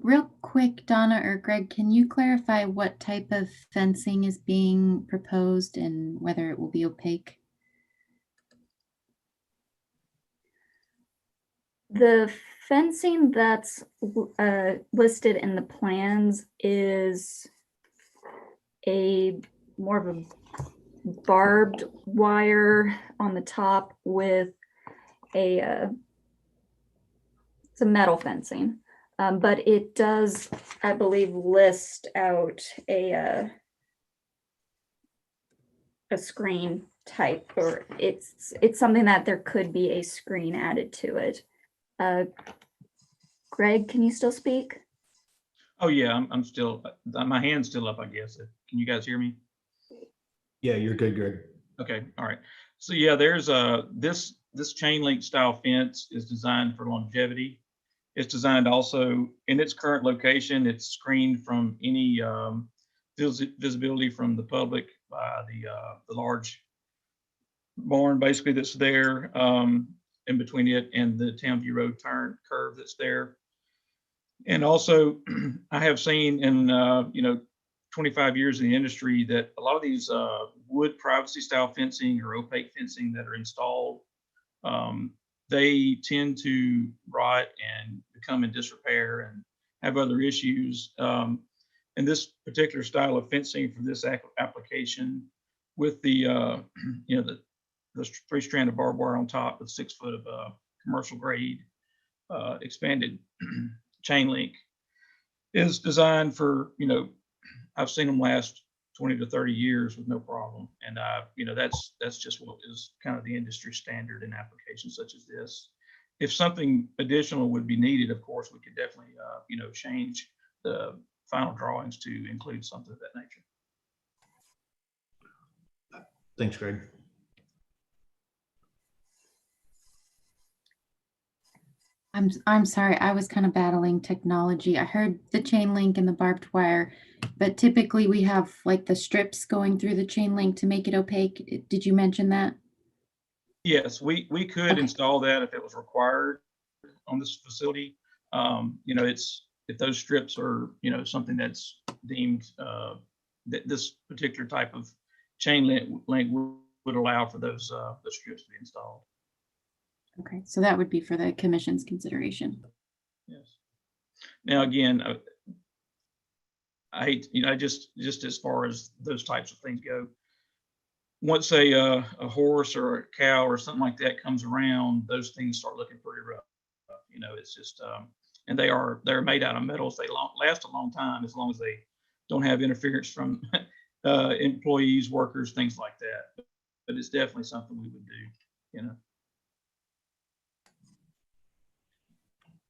Real quick, Donna or Greg, can you clarify what type of fencing is being proposed and whether it will be opaque? The fencing that's listed in the plans is a more of a barbed wire on the top with it's a metal fencing. But it does, I believe, list out a screen type, or it's something that there could be a screen added to it. Greg, can you still speak? Oh yeah, I'm still, my hand's still up, I guess. Can you guys hear me? Yeah, you're good, Greg. Okay, all right. So yeah, there's this chain link style fence is designed for longevity. It's designed also in its current location. It's screened from any visibility from the public by the large barn basically that's there in between it and the Townview Road turn curve that's there. And also I have seen in 25 years in the industry that a lot of these wood privacy style fencing or opaque fencing that are installed, they tend to rot and become in disrepair and have other issues. And this particular style of fencing for this application with the the 3-strand of barbed wire on top with 6 foot of commercial grade expanded chain link is designed for, I've seen them last 20 to 30 years with no problem. And, that's just what is kind of the industry standard in applications such as this. If something additional would be needed, of course, we could definitely, change the final drawings to include something of that nature. Thanks, Greg. I'm sorry, I was kind of battling technology. I heard the chain link and the barbed wire, but typically we have like the strips going through the chain link to make it opaque. Did you mention that? Yes, we could install that if it was required on this facility. It's if those strips are, something that's deemed that this particular type of chain link would allow for those strips to be installed. Okay, so that would be for the commission's consideration. Yes. Now, again, I hate, just as far as those types of things go, once a horse or a cow or something like that comes around, those things start looking pretty rough. It's just, and they're made out of metals. They last a long time as long as they don't have interference from employees, workers, things like that. But it's definitely something we would do,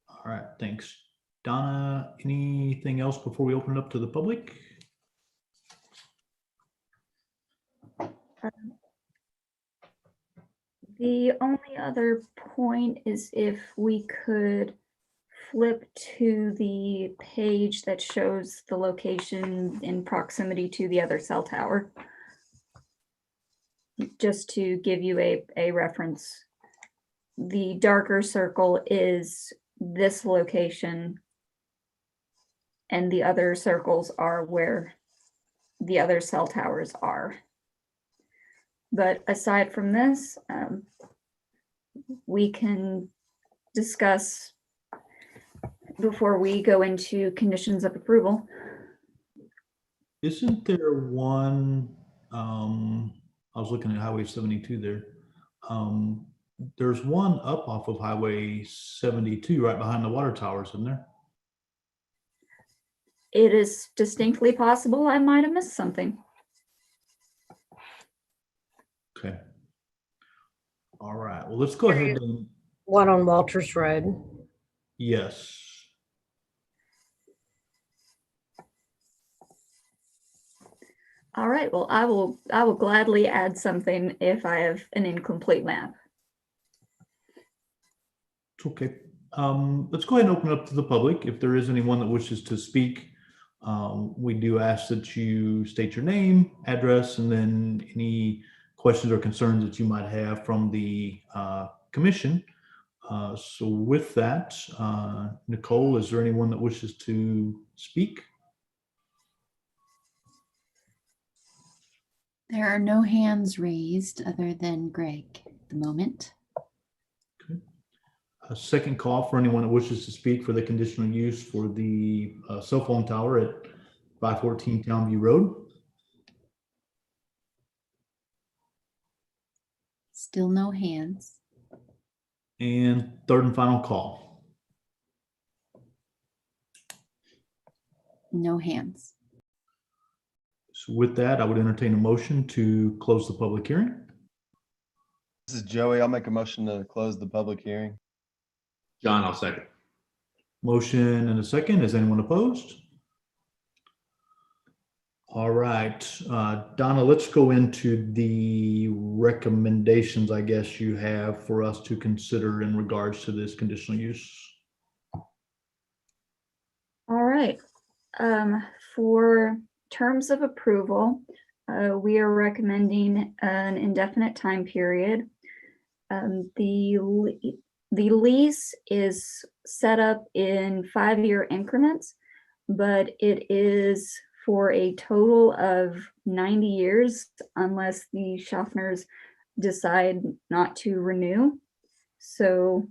All right, thanks. Donna, anything else before we open it up to the public? The only other point is if we could flip to the page that shows the location in proximity to the other cell tower. Just to give you a reference. The darker circle is this location, and the other circles are where the other cell towers are. But aside from this, we can discuss before we go into conditions of approval. Isn't there one, I was looking at Highway 72 there. There's one up off of Highway 72 right behind the water towers, isn't there? It is distinctly possible I might have missed something. Okay. All right, well, let's go ahead and, One on Walters Road. yes. All right, well, I will gladly add something if I have an incomplete map. It's okay. Let's go ahead and open up to the public. If there is anyone that wishes to speak, we do ask that you state your name, address, and then any questions or concerns that you might have from the commission. So with that, Nicole, is there anyone that wishes to speak? There are no hands raised other than Greg at the moment. A second call for anyone that wishes to speak for the conditional use for the cell phone tower at 514 Townview Road. Still no hands. And third and final call. No hands. So with that, I would entertain a motion to close the public hearing. This is Joey. I'll make a motion to close the public hearing. John, I'll second. Motion and a second. Is anyone opposed? All right, Donna, let's go into the recommendations, I guess, you have for us to consider in regards to this conditional use. All right. For terms of approval, we are recommending an indefinite time period. The lease is set up in 5-year increments, but it is for a total of 90 years unless the Schaffners decide not to renew. So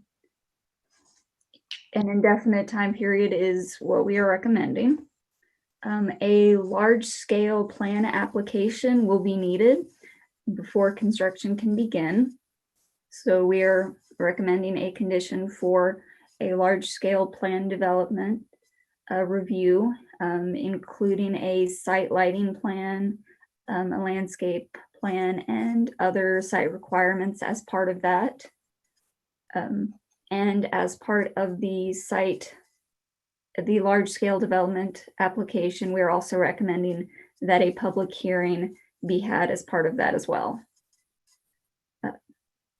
an indefinite time period is what we are recommending. A large-scale plan application will be needed before construction can begin. So we are recommending a condition for a large-scale plan development review, including a site lighting plan, a landscape plan, and other site requirements as part of that. And as part of the large-scale development application, we're also recommending that a public hearing be had as part of that as well.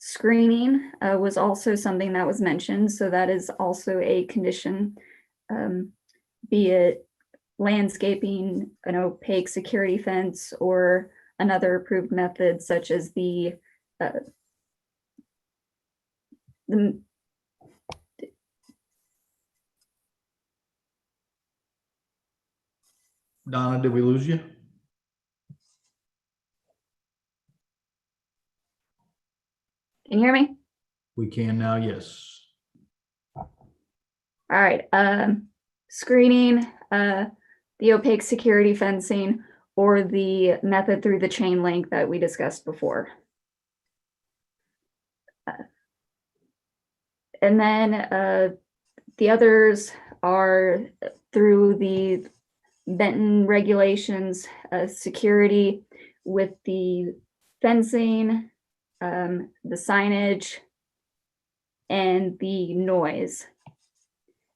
Screening was also something that was mentioned, so that is also a condition, be it landscaping, an opaque security fence, or another approved method such as the Donna, did we lose you? Can you hear me? We can now, yes. All right, screening, the opaque security fencing, or the method through the chain link that we discussed before. And then the others are through the Benton regulations, security with the fencing, the signage, and the noise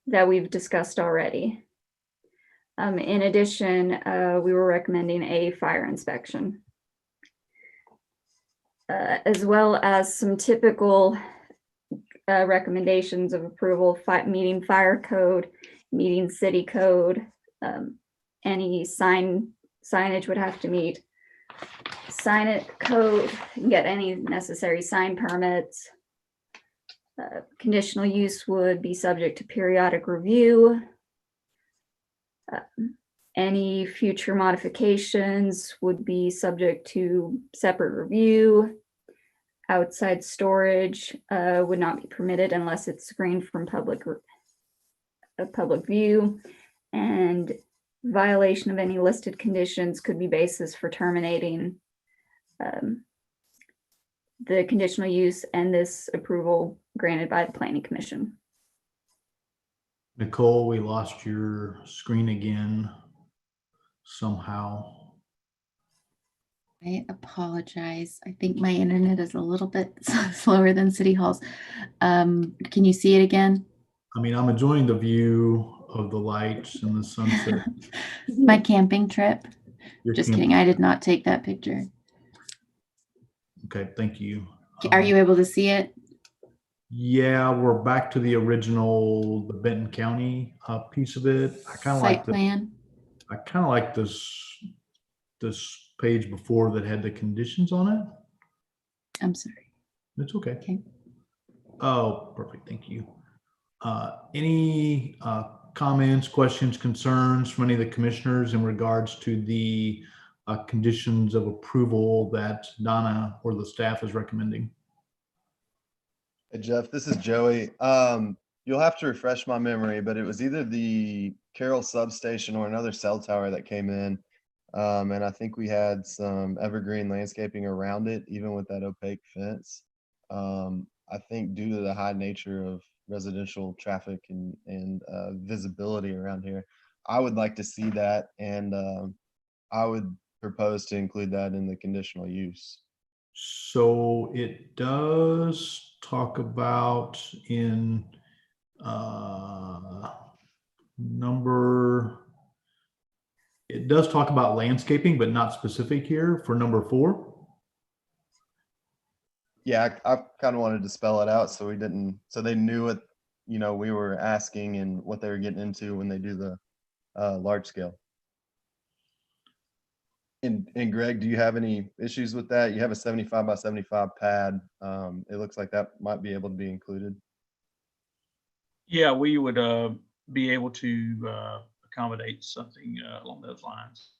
that we've discussed already. In addition, we were recommending a fire inspection, as well as some typical recommendations of approval, meeting fire code, meeting city code. Any signage would have to meet sign it code, get any necessary sign permits. Conditional use would be subject to periodic review. Any future modifications would be subject to separate review. Outside storage would not be permitted unless it's screened from public view, and violation of any listed conditions could be basis for terminating the conditional use and this approval granted by the Planning Commission. Nicole, we lost your screen again somehow. I apologize. I think my internet is a little bit slower than City Hall's. Can you see it again? I mean, I'm enjoying the view of the lights and the sunset. This is my camping trip. Your Just camping kidding. I did not take that picture. Okay, thank you. Are you able to see it? Yeah, we're back to the original, the Benton County piece of it. I kind of like Site plan? I kind of like this page before that had the conditions on it. I'm sorry. It's okay. Okay. Oh, perfect. Thank you. Any comments, questions, concerns from any of the commissioners in regards to the conditions of approval that Donna or the staff is recommending? Hey, Jeff, this is Joey. You'll have to refresh my memory, but it was either the Carroll substation or another cell tower that came in. And I think we had some evergreen landscaping around it, even with that opaque fence. I think due to the high nature of residential traffic and visibility around here, I would like to see that, and I would propose to include that in the conditional use. So it does talk about in it does talk about landscaping, but not specific here for number 4. Yeah, I kind of wanted to spell it out so we didn't, so they knew what, you know, we were asking and what they were getting into when they do the large scale. And Greg, do you have any issues with that? You have a 75 by 75 pad. It looks like that might be able to be included. Yeah, we would be able to accommodate something along those lines.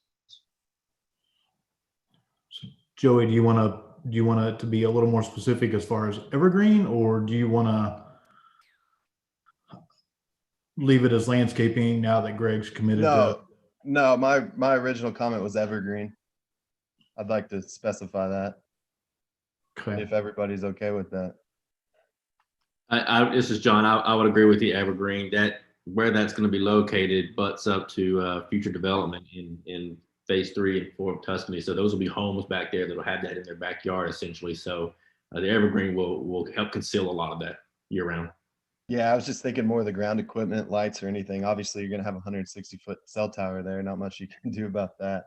Joey, do you want it to be a little more specific as far as evergreen, or do you want to leave it as landscaping now that Greg's committed to? No, my original comment was evergreen. I'd like to specify that. Okay. If everybody's okay with that. This is John. I would agree with the evergreen. That where that's going to be located butts up to future development in phase 3 and 4 of Tuscany. So those will be homes back there that will have that in their backyard essentially. So the evergreen will help conceal a lot of that year round. Yeah, I was just thinking more of the ground equipment, lights or anything. Obviously, you're going to have a 160-foot cell tower there. Not much you can do about that,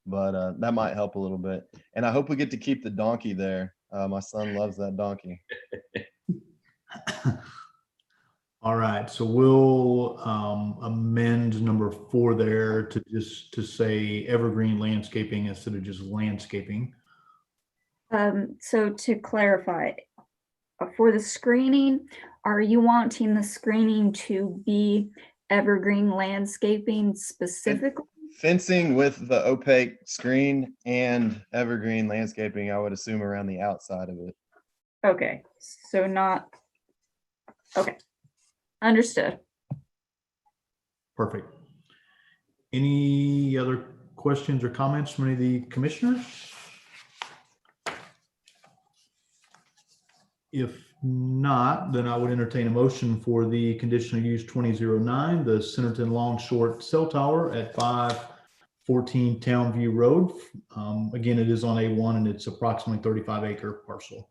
but that might help a little bit. And I hope we get to keep the donkey there. My son loves that donkey. All right, so we'll amend number 4 there to just to say evergreen landscaping instead of just landscaping. So to clarify, for the screening, are you wanting the screening to be evergreen landscaping specifically? fencing with the opaque screen and evergreen landscaping, I would assume around the outside of it. Okay, so not, okay, understood. Perfect. Any other questions or comments from any of the commissioners? If not, then I would entertain a motion for the conditional use 2009, the Centerton Long Short Cell Tower at 514 Townview Road. Again, it is on A1 and it's approximately 35-acre parcel.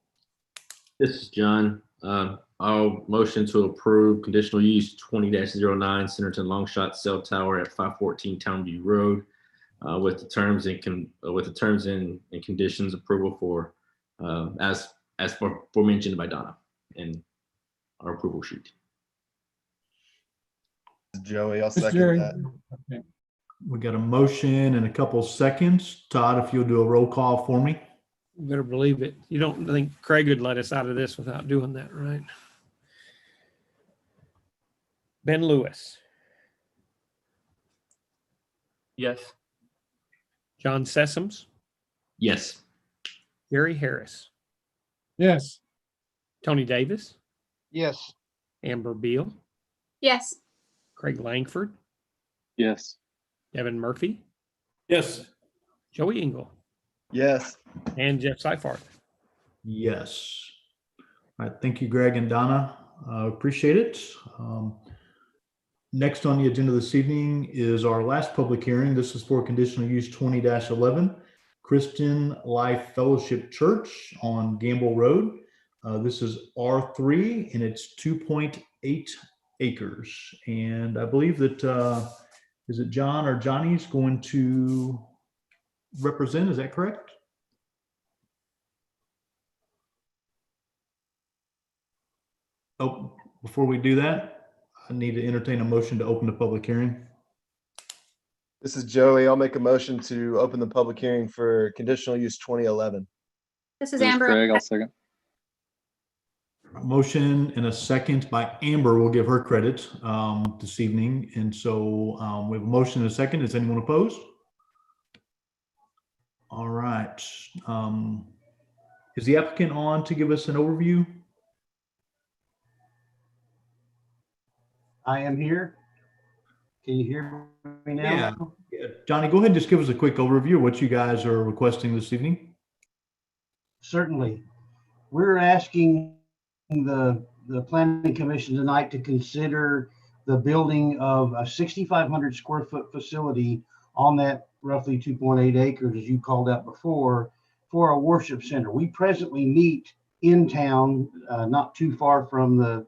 This is John. I'll motion to approve conditional use 20-09 Centerton Longshot Cell Tower at 514 Townview Road with the terms and conditions approval for as for mentioned by Donna in our approval sheet. Joey, I'll This is second Jerry. that. Okay. We got a motion and a couple seconds. Todd, if you'll do a roll call for me. You better believe it. You don't think Craig would let us out of this without doing that, right? Ben Lewis, Yes. John Sessoms, Yes. Gary Harris, Yes. Tony Davis, Yes. Amber Beal, Yes. Craig Langford, Yes. Devin Murphy, Yes. Joey Engel, Yes. and Jeff Seifert. Yes. All right. Thank you, Greg and Donna. Appreciate it. Next on the agenda this evening is our last public hearing. This is for conditional use 20-11, Christian Life Fellowship Church on Gamble Road. This is R3 and it's 2.8 acres. And I believe that, is it John or Johnny's going to represent? Is that correct? Oh, before we do that, I need to entertain a motion to open the public hearing. This is Joey. I'll make a motion to open the public hearing for conditional use 2011. This is This is Amber. Craig. I'll second. A motion and a second by Amber. We'll give her credit this evening. And so we have a motion and a second. Is anyone opposed? All right. Is the applicant on to give us an overview? I am here. Can you hear me now? Yeah. Johnny, go ahead and just give us a quick overview of what you guys are requesting this evening. Certainly. We're asking the Planning Commission tonight to consider the building of a 6,500 square foot facility on that roughly 2.8 acres, as you called out before, for a worship center. We presently meet in town, not too far from the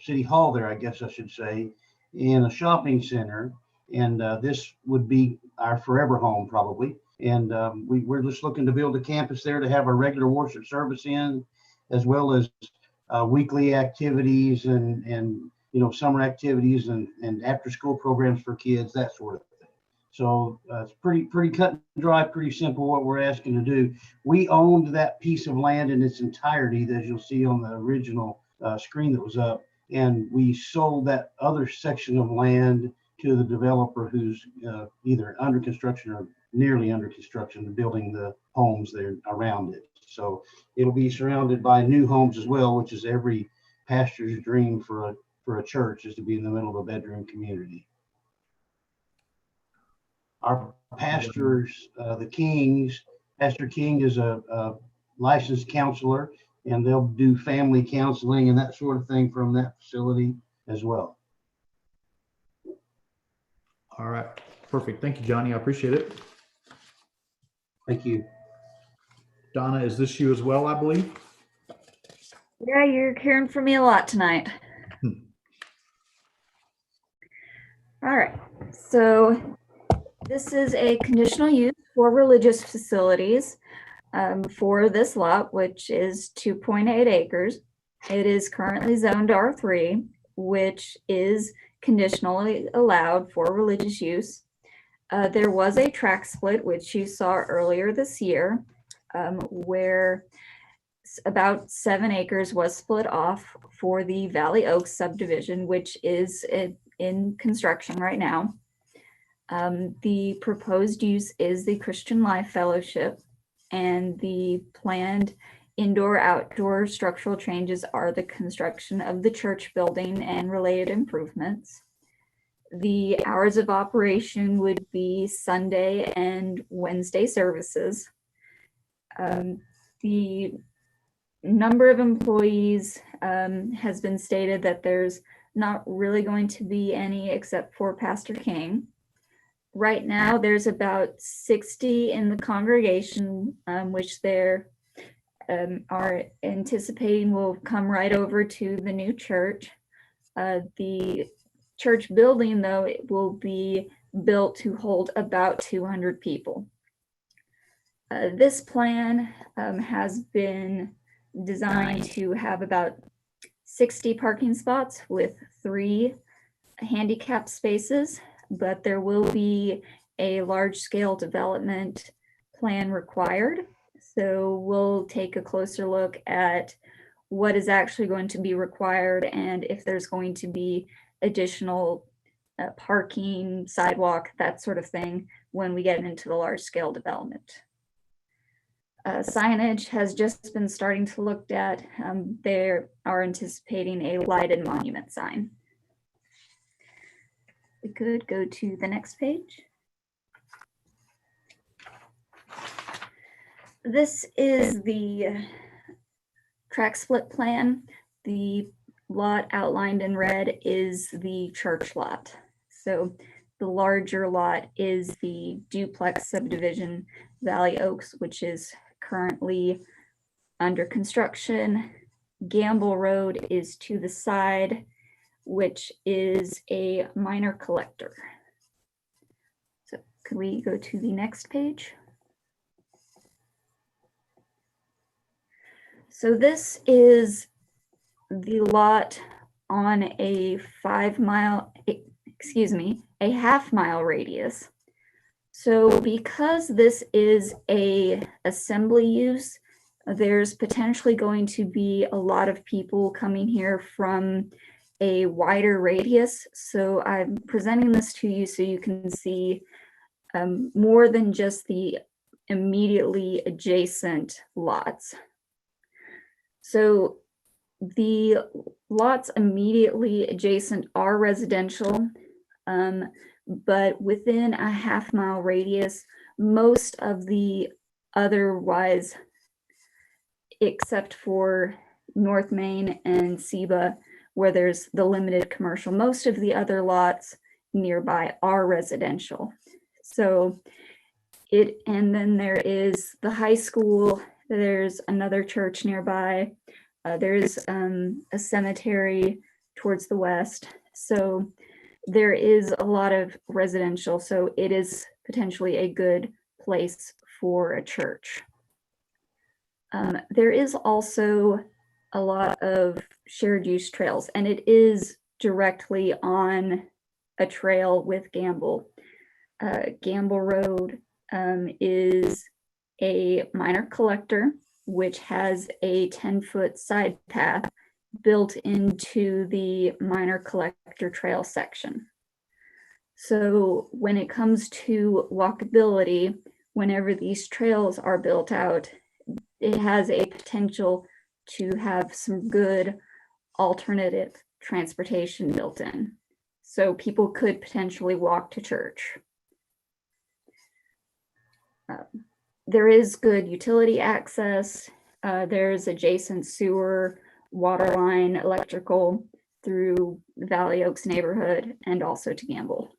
city hall there, I guess I should say, in a shopping center. And this would be our forever home probably. And we're just looking to build a campus there to have a regular worship service in, as well as weekly activities and summer activities and after school programs for kids, that sort of thing. So it's pretty cut and dry, pretty simple what we're asking to do. We owned that piece of land in its entirety, as you'll see on the original screen that was up, and we sold that other section of land to the developer who's either under construction or nearly under construction, building the homes there around it. So it'll be surrounded by new homes as well, which is every pastor's dream for a church, is to be in the middle of a bedroom community. Our pastors, the Kings, Pastor King is a licensed counselor, and they'll do family counseling and that sort of thing from that facility as well. All right, perfect. Thank you, Johnny. I appreciate it. Thank you. Donna, is this you as well, I believe? Yeah, you're hearing from me a lot tonight. All right, so this is a conditional use for religious facilities for this lot, which is 2.8 acres. It is currently zoned R3, which is conditionally allowed for religious use. There was a track split, which you saw earlier this year, where about 7 acres was split off for the Valley Oaks subdivision, which is in construction right now. The proposed use is the Christian Life Fellowship, and the planned indoor-outdoor structural changes are the construction of the church building and related improvements. The hours of operation would be Sunday and Wednesday services. The number of employees has been stated that there's not really going to be any except for Pastor King. Right now, there's about 60 in the congregation, which they're are anticipating will come right over to the new church. The church building, though, it will be built to hold about 200 people. This plan has been designed to have about 60 parking spots with 3 handicap spaces, but there will be a large-scale development plan required. So we'll take a closer look at what is actually going to be required and if there's going to be additional parking, sidewalk, that sort of thing when we get into the large-scale development. Signage has just been starting to look at. They are anticipating a lighted monument sign. We could go to the next page. This is the track split plan. The lot outlined in red is the church lot. So the larger lot is the duplex subdivision, Valley Oaks, which is currently under construction. Gamble Road is to the side, which is a minor collector. So could we go to the next page? So this is the lot on a a half-mile radius. So because this is a assembly use, there's potentially going to be a lot of people coming here from a wider radius. So I'm presenting this to you so you can see more than just the immediately adjacent lots. So the lots immediately adjacent are residential, but within a half-mile radius, most of the otherwise, except for North Main and Seba, where there's the limited commercial, most of the other lots nearby are residential. So and then there is the high school, there's another church nearby, there's a cemetery towards the west. So there is a lot of residential, so it is potentially a good place for a church. There is also a lot of shared use trails, and it is directly on a trail with Gamble. Gamble Road is a minor collector, which has a 10-foot side path built into the minor collector trail section. So when it comes to walkability, whenever these trails are built out, it has a potential to have some good alternative transportation built in. So people could potentially walk to church. There is good utility access. There's adjacent sewer, water line, electrical through Valley Oaks neighborhood and also to Gamble.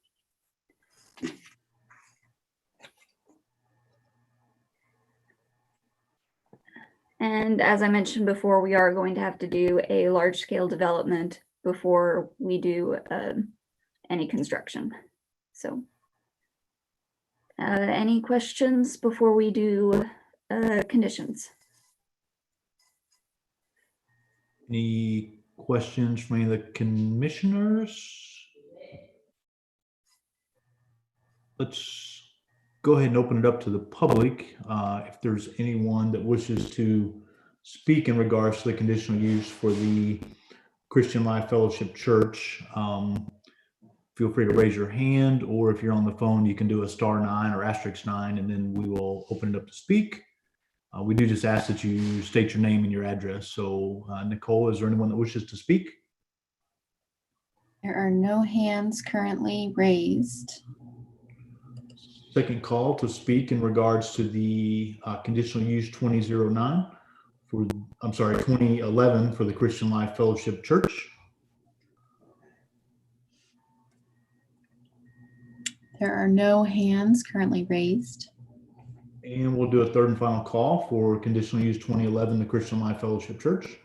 And as I mentioned before, we are going to have to do a large scale development before we do any construction. So any questions before we do conditions? Any questions from any of the commissioners? Let's go ahead and open it up to the public. If there's anyone that wishes to speak in regards to the conditional use for the Christian Life Fellowship Church, feel free to raise your hand, or if you're on the phone, you can do a *9 or *9, and then we will open it up to speak. We do just ask that you state your name and your address. So Nicole, is there anyone that wishes to speak? There are no hands currently raised. Second call to speak in regards to the conditional use 2009 for, 2011 for the Christian Life Fellowship Church. There are no hands currently raised. And we'll do a third and final call for conditional use 2011, the Christian Life Fellowship Church.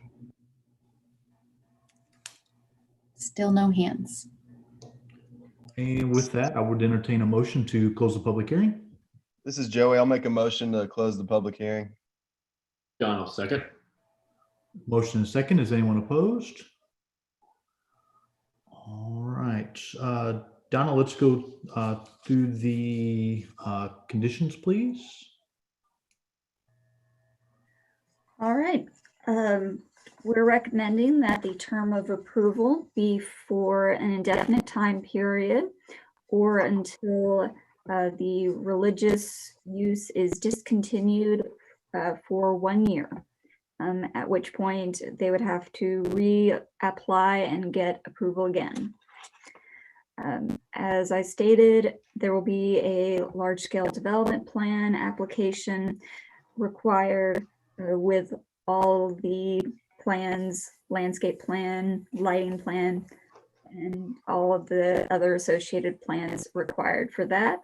Still no hands. And with that, I would entertain a motion to close the public hearing. This is Joey. I'll make a motion to close the public hearing. John, I'll second. Motion and second. Is anyone opposed? All right. Donna, let's go through the conditions, please. All right. We're recommending that the term of approval be for an indefinite time period or until the religious use is discontinued for 1 year, at which point they would have to reapply and get approval again. As I stated, there will be a large-scale development plan application required with all the plans, landscape plan, lighting plan, and all of the other associated plans required for that.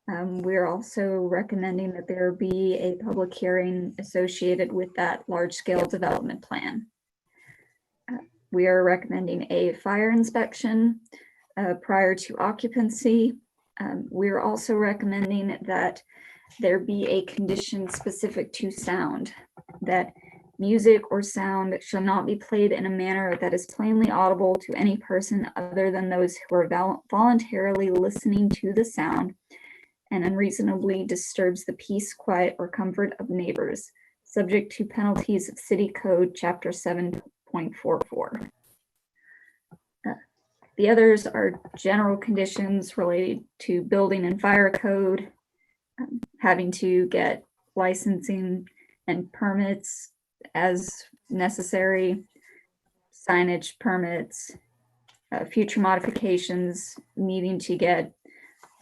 We're also recommending that there be a public hearing associated with that large-scale development plan. We are recommending a fire inspection prior to occupancy. We're also recommending that there be a condition specific to sound, that music or sound shall not be played in a manner that is plainly audible to any person other than those who are voluntarily listening to the sound and unreasonably disturbs the peace, quiet, or comfort of neighbors, subject to penalties of City Code Chapter 7.44. The others are general conditions related to building and fire code, having to get licensing and permits as necessary, signage permits, future modifications needing to get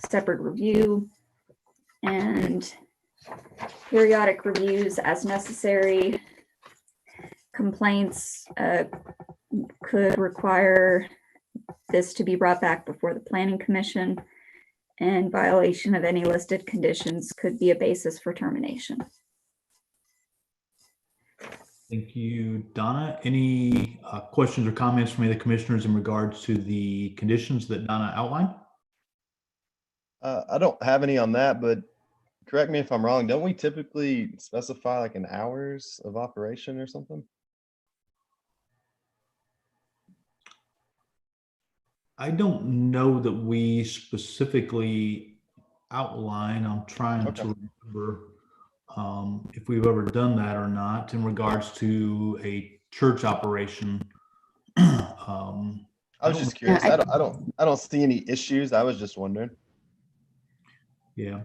separate review, and periodic reviews as necessary. Complaints could require this to be brought back before the Planning Commission, and violation of any listed conditions could be a basis for termination. Thank you, Donna. Any questions or comments from any of the commissioners in regards to the conditions that Donna outlined? I don't have any on that, but correct me if I'm wrong. Don't we typically specify like an hours of operation or something? I don't know that we specifically outline. I'm trying to remember if we've ever done that or not in regards to a church operation. I was just curious. I don't see any issues. I was just wondering. Yeah.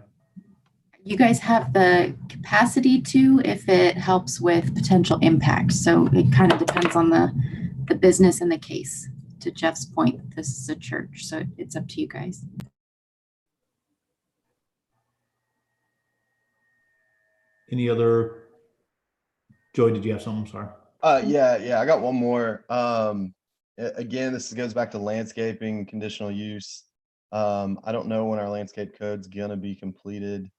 You guys have the capacity to, if it helps with potential impact. So it kind of depends on the business and the case. To Jeff's point, this is a church, so it's up to you guys. Any other? Joey, did you have something? Sorry. Yeah, I got one more. Again, this goes back to landscaping, conditional use. I don't know when our landscape code's gonna be completed,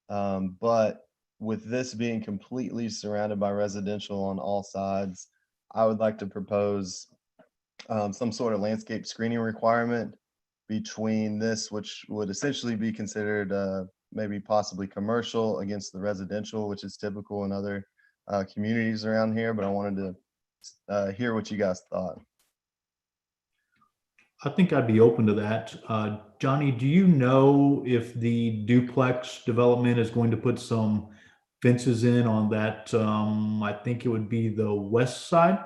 but with this being completely surrounded by residential on all sides, I would like to propose some sort of landscape screening requirement between this, which would essentially be considered maybe possibly commercial, against the residential, which is typical in other communities around here. But I wanted to hear what you guys thought. I think I'd be open to that. Johnny, do you know if the duplex development is going to put some fences in on that? I think it would be the west side.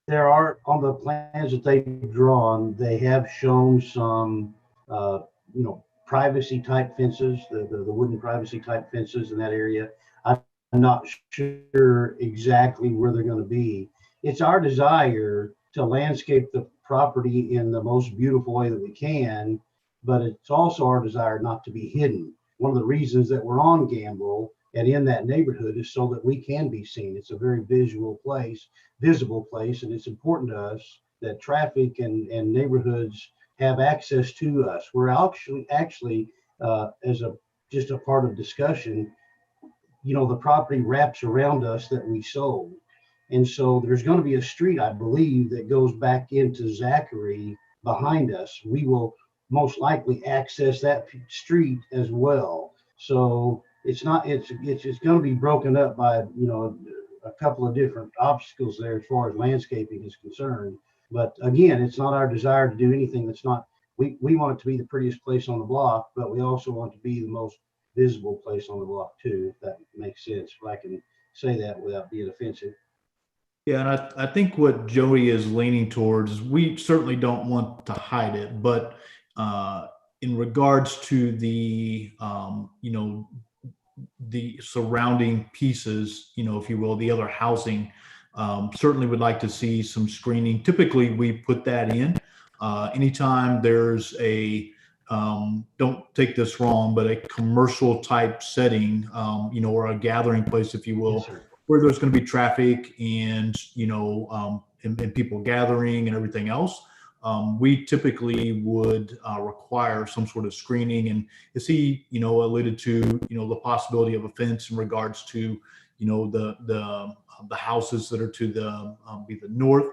there are, on the plans that they've drawn, they have shown some, privacy type fences, the wooden privacy type fences in that area. I'm not sure exactly where they're going to be. It's our desire to landscape the property in the most beautiful way that we can, but it's also our desire not to be hidden. One of the reasons that we're on Gamble and in that neighborhood is so that we can be seen. It's a very visible place, and it's important to us that traffic and neighborhoods have access to us. We're actually as just a part of discussion, the property wraps around us that we sold. And so there's going to be a street, I believe, that goes back into Zachary behind us. We will most likely access that street as well. So it's going to be broken up by, a couple of different obstacles there as far as landscaping is concerned. But again, it's not our desire to do anything that's not, we want it to be the prettiest place on the block, but we also want it to be the most visible place on the block too, if that makes sense. If I can say that without being offensive. Yeah, and I think what Joey is leaning towards is we certainly don't want to hide it, but in regards to the, the surrounding pieces, if you will, the other housing, certainly would like to see some screening. Typically, we put that in anytime there's a, don't take this wrong, but a commercial type setting, or a gathering place, if you will, Yes, where there's going to be traffic and, and people gathering and everything else. We typically would require some sort of screening, and as he, alluded to, the possibility of a fence in regards to, the houses that are to the be the north,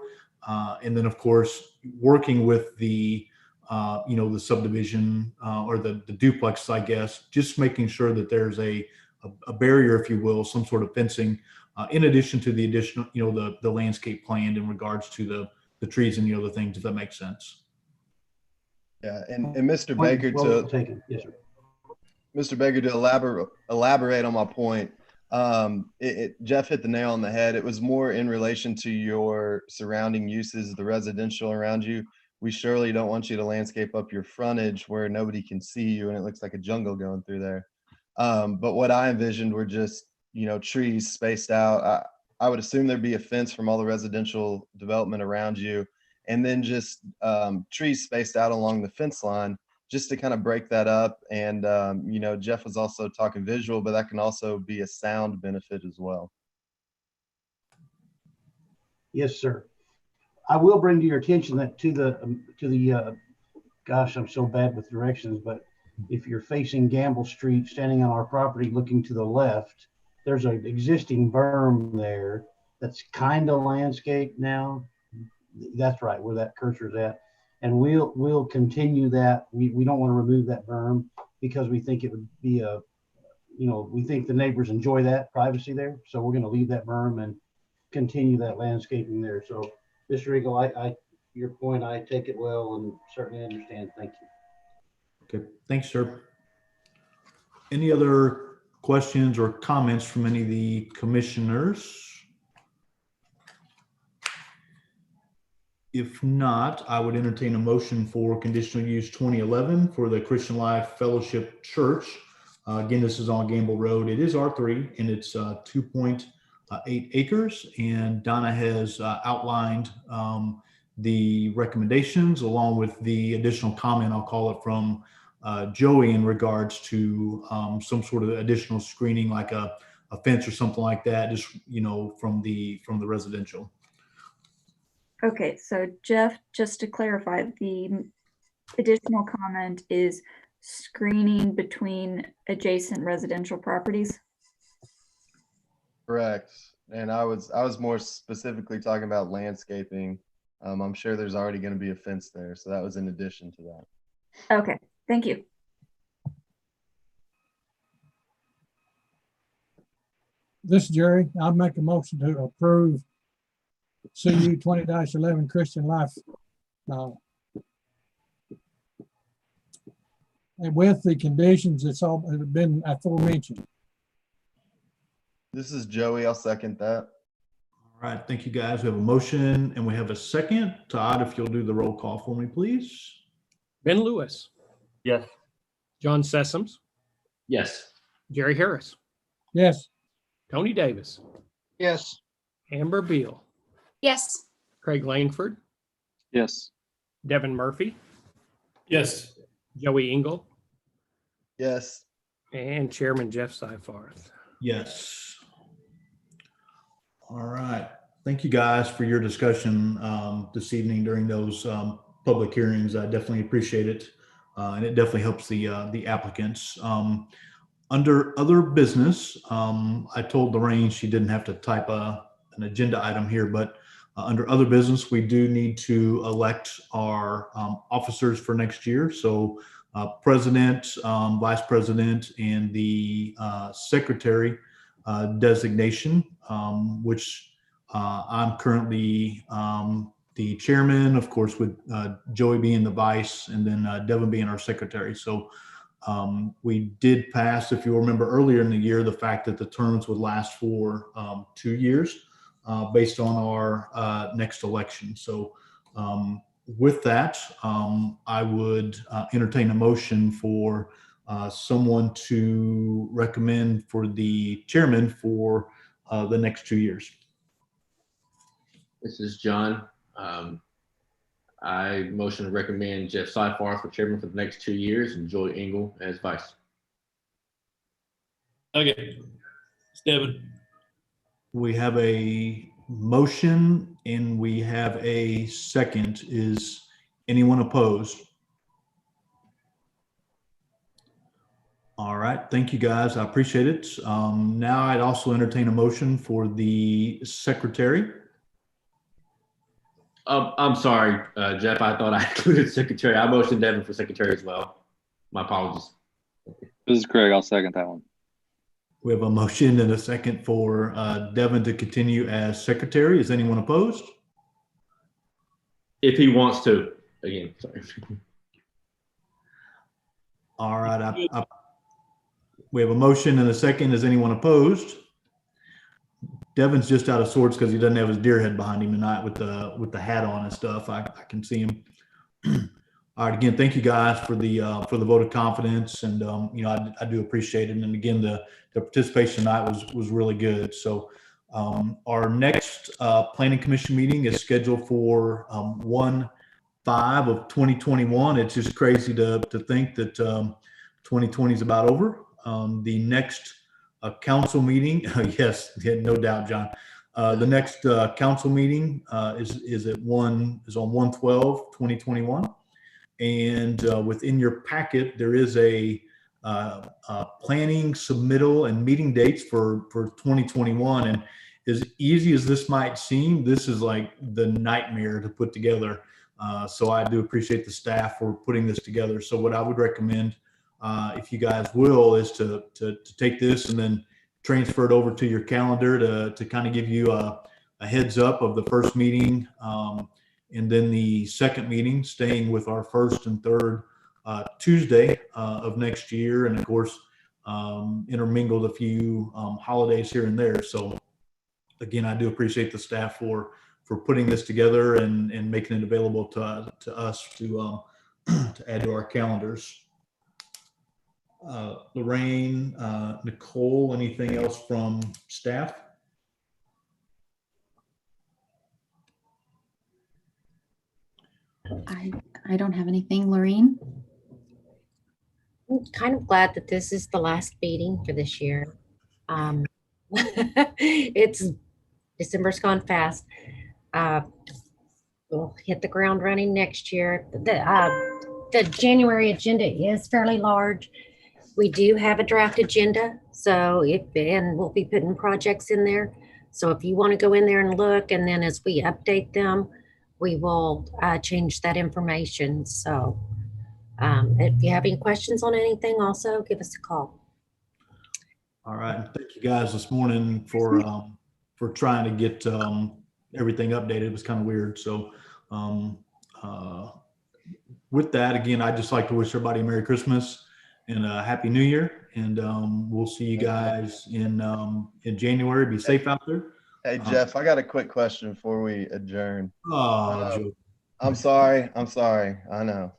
and then of course working with the the subdivision or the duplex, I guess, just making sure that there's a barrier, if you will, some sort of fencing, in addition to the additional, the landscape planned in regards to the trees and the other things, if that makes sense. Yeah, and Mr. Baker, Well taken. Yes, sir. Mr. Baker, to elaborate on my point, Jeff hit the nail on the head. It was more in relation to your surrounding uses, the residential around you. We surely don't want you to landscape up your frontage where nobody can see you and it looks like a jungle going through there. But what I envisioned were just, trees spaced out. I would assume there'd be a fence from all the residential development around you, and then just trees spaced out along the fence line, just to kind of break that up. And, Jeff was also talking visual, but that can also be a sound benefit as well. Yes, sir. I will bring to your attention that to the gosh, I'm so bad with directions, but if you're facing Gamble Street, standing on our property, looking to the left, there's an existing berm there that's kind of landscaped now. That's right, where that cursor's at. And we'll continue that. We don't want to remove that berm because we think it would be we think the neighbors enjoy that privacy there. So we're going to leave that berm and continue that landscaping there. So, Mr. Eagle, your point, I take it well and certainly understand. Thank you. Okay, thanks, sir. Any other questions or comments from any of the commissioners? If not, I would entertain a motion for conditional use 2011 for the Christian Life Fellowship Church. Again, this is on Gamble Road. It is R3 and it's 2.8 acres. And Donna has outlined the recommendations along with the additional comment, I'll call it, from Joey in regards to some sort of additional screening, like a fence or something like that, just from the residential. Okay, so Jeff, just to clarify, the additional comment is screening between adjacent residential properties. Correct. And I was more specifically talking about landscaping. I'm sure there's already going to be a fence there, so that was in addition to that. Okay, thank you. This is Jerry. I'll make a motion to approve CU 20-11 Christian Life. And with the conditions that's all have been aforementioned. This is Joey. I'll second that. All right, thank you, guys. We have a motion and we have a second. Todd, if you'll do the roll call for me, please. Ben Lewis, Yes. John Sessoms, Yes. Jerry Harris, Yes. Tony Davis, Yes. Amber Beal, Yes. Craig Langford, Yes. Devin Murphy, Yes. Joey Engel, Yes. and Chairman Jeff Seifarth. Yes. All right. Thank you, guys, for your discussion this evening during those public hearings. I definitely appreciate it. And it definitely helps the applicants. Under other business, I told Lorraine she didn't have to type an agenda item here, but under other business, we do need to elect our officers for next year. So president, vice president, and the secretary designation, which I'm currently the chairman, of course, with Joey being the vice, and then Devin being our secretary. So we did pass, if you remember earlier in the year, the fact that the terms would last for 2 years based on our next election. So with that, I would entertain a motion for someone to recommend for the chairman for the next 2 years. This is John. I motion to recommend Jeff Seifarth for chairman for the next 2 years and Joy Engel as vice. Okay. It's Devin. We have a motion and we have a second. Is anyone opposed? All right, thank you, guys. I appreciate it. Now I'd also entertain a motion for the secretary. I'm sorry, Jeff. I thought I included secretary. I motioned Devin for secretary as well. My apologies. This is Craig. I'll second that one. We have a motion and a second for Devin to continue as secretary. Is anyone opposed? If he wants to, again, sorry. All right, we have a motion and a second. Is anyone opposed? Devin's just out of sorts because he doesn't have his deer head behind him tonight with the hat on and stuff. I can see him. All right, again, thank you guys for the vote of confidence, and you know, I do appreciate it. And again, the participation tonight was really good. So our next planning commission meeting is scheduled for 1/5 of 2021. It's just crazy to think that 2020 is about over. The next council meeting, yes, no doubt, John. The next council meeting is on 1/12/2021. And within your packet, there is a planning submittal and meeting dates for 2021. And as easy as this might seem, this is like the nightmare to put together. So I do appreciate the staff for putting this together. So what I would recommend, if you guys will, is to take this and then transfer it over to your calendar to kind of give you a heads up of the first meeting. And then the second meeting, staying with our first and third Tuesday of next year. And of course, intermingled a few holidays here and there. So again, I do appreciate the staff for putting this together and making it available to us to add to our calendars. Lorraine, Nicole, anything else from staff? I don't have anything. Lorraine? I'm kind of glad that this is the last meeting for this year. December's gone fast. We'll hit the ground running next year. The January agenda is fairly large. We do have a draft agenda, and we'll be putting projects in there. So if you want to go in there and look, and then as we update them, we will change that information. So if you have any questions on anything, also give us a call. All right. Thank you guys this morning for trying to get everything updated. It was kind of weird. So with that, again, I'd just like to wish everybody a Merry Christmas and a Happy New Year. And we'll see you guys in January. Be safe out there. Hey, Jeff, I got a quick question before we adjourn. Oh, Joe. I'm sorry. I know.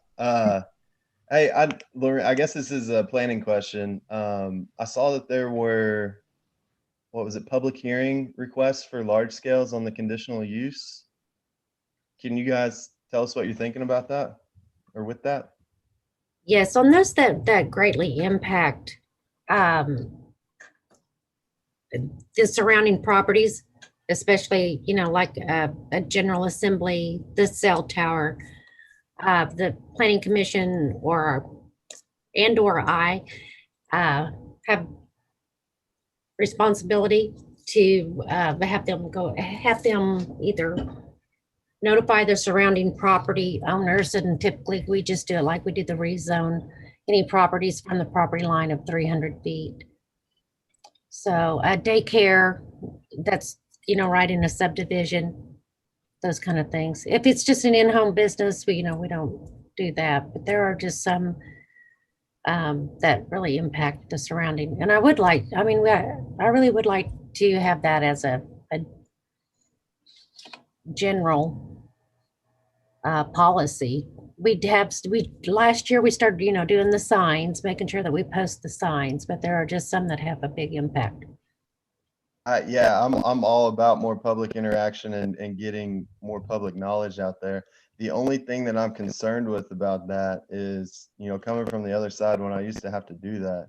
Hey, Lori, I guess this is a planning question. I saw that there were, what was it, public hearing requests for large scales on the conditional use. Can you guys tell us what you're thinking about that or with that? Yes, on those that greatly impact the surrounding properties, especially, like a General Assembly, the cell tower, the Planning Commission or I have responsibility to have them either notify the surrounding property owners, and typically we just do it like we did the rezone, any properties from the property line of 300 feet. So a daycare that's, right in a subdivision, those kind of things. If it's just an in-home business, we don't do that, but there are just some that really impact the surrounding. And I really would like to have that as a general policy. Last year we started, doing the signs, making sure that we post the signs, but there are just some that have a big impact. Yeah, I'm all about more public interaction and getting more public knowledge out there. The only thing that I'm concerned with about that is, coming from the other side, when I used to have to do that,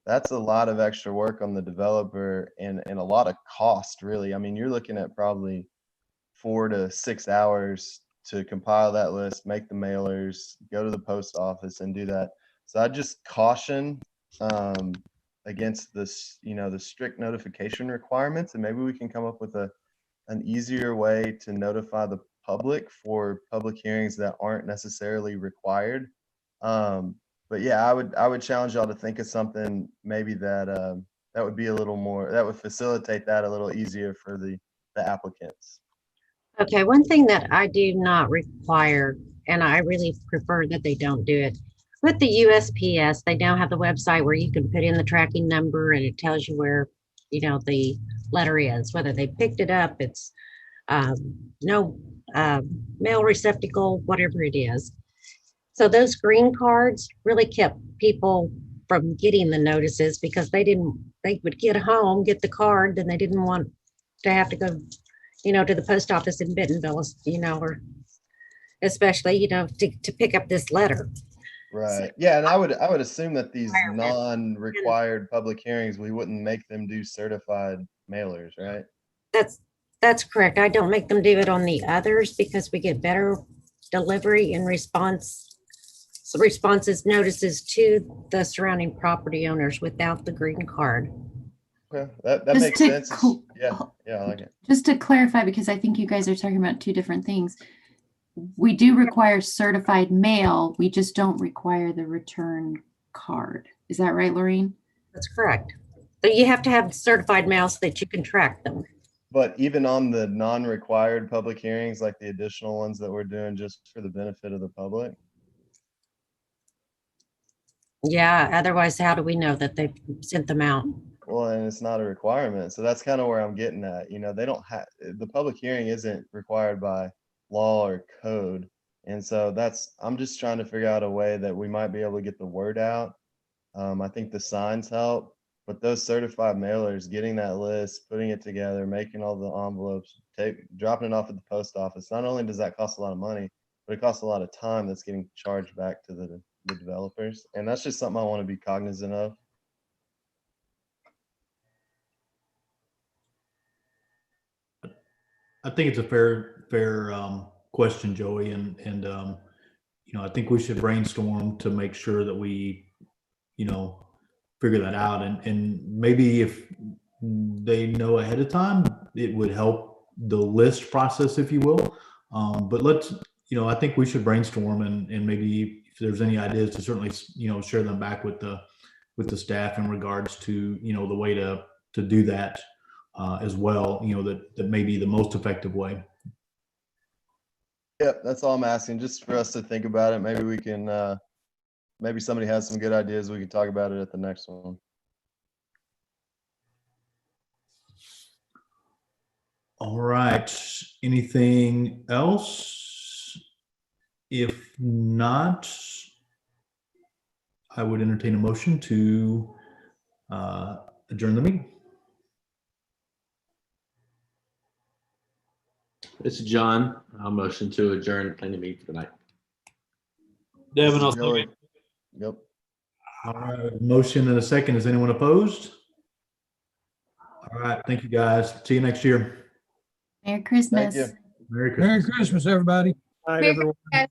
that's a lot of extra work on the developer and a lot of cost, really. I mean, you're looking at probably 4 to 6 hours to compile that list, make the mailers, go to the post office and do that. So I just caution against this, the strict notification requirements, and maybe we can come up with an easier way to notify the public for public hearings that aren't necessarily required. But yeah, I would challenge y'all to think of something maybe that would be a little more, that would facilitate that a little easier for the applicants. Okay, one thing that I do not require, and I really prefer that they don't do it, with the USPS, they now have the website where you can put in the tracking number and it tells you where, the letter is, whether they picked it up, it's no mail receptacle, whatever it is. So those green cards really kept people from getting the notices because they would get home, get the card, then they didn't want to have to go, to the post office in Bentonville, or especially, to pick up this letter. Right. Yeah, and I would assume that these non-required public hearings, we wouldn't make them do certified mailers, right? That's correct. I don't make them do it on the others because we get better delivery and responses, notices to the surrounding property owners without the green card. Okay, that Just makes to sense. Yeah, I like it. Just to clarify, because I think you guys are talking about two different things. We do require certified mail. We just don't require the return card. Is that right, Lorraine? That's correct. But you have to have certified mail so that you can track them. But even on the non-required public hearings, like the additional ones that we're doing just for the benefit of the public? Yeah, otherwise how do we know that they've sent them out? Well, and it's not a requirement. So that's kind of where I'm getting at. They don't have, the public hearing isn't required by law or code. And so I'm just trying to figure out a way that we might be able to get the word out. I think the signs help, but those certified mailers, getting that list, putting it together, making all the envelopes, dropping it off at the post office. Not only does that cost a lot of money, but it costs a lot of time that's getting charged back to the developers. And that's just something I want to be cognizant of. I think it's a fair question, Joey, and I think we should brainstorm to make sure that we, figure that out, and maybe if they know ahead of time, it would help the list process, if you will. But let's, I think we should brainstorm and maybe if there's any ideas to certainly, share them back with the staff in regards to, the way to do that. As well, that may be the most effective way. Yep, that's all I'm asking, just for us to think about it. Maybe we can, maybe somebody has some good ideas. We can talk about it at the next one. All right. Anything else? If not, I would entertain a motion to adjourn the meeting. This is John. I'll motion to adjourn the planning meeting for the night. Devin, I'll Joey. second. Yep. All right. Motion and a second. Is anyone opposed? All right. Thank you, guys. See you next year. Merry Christmas. you. Merry Merry Christmas. Christmas, everybody. Night, Merry everyone. Christmas, guys.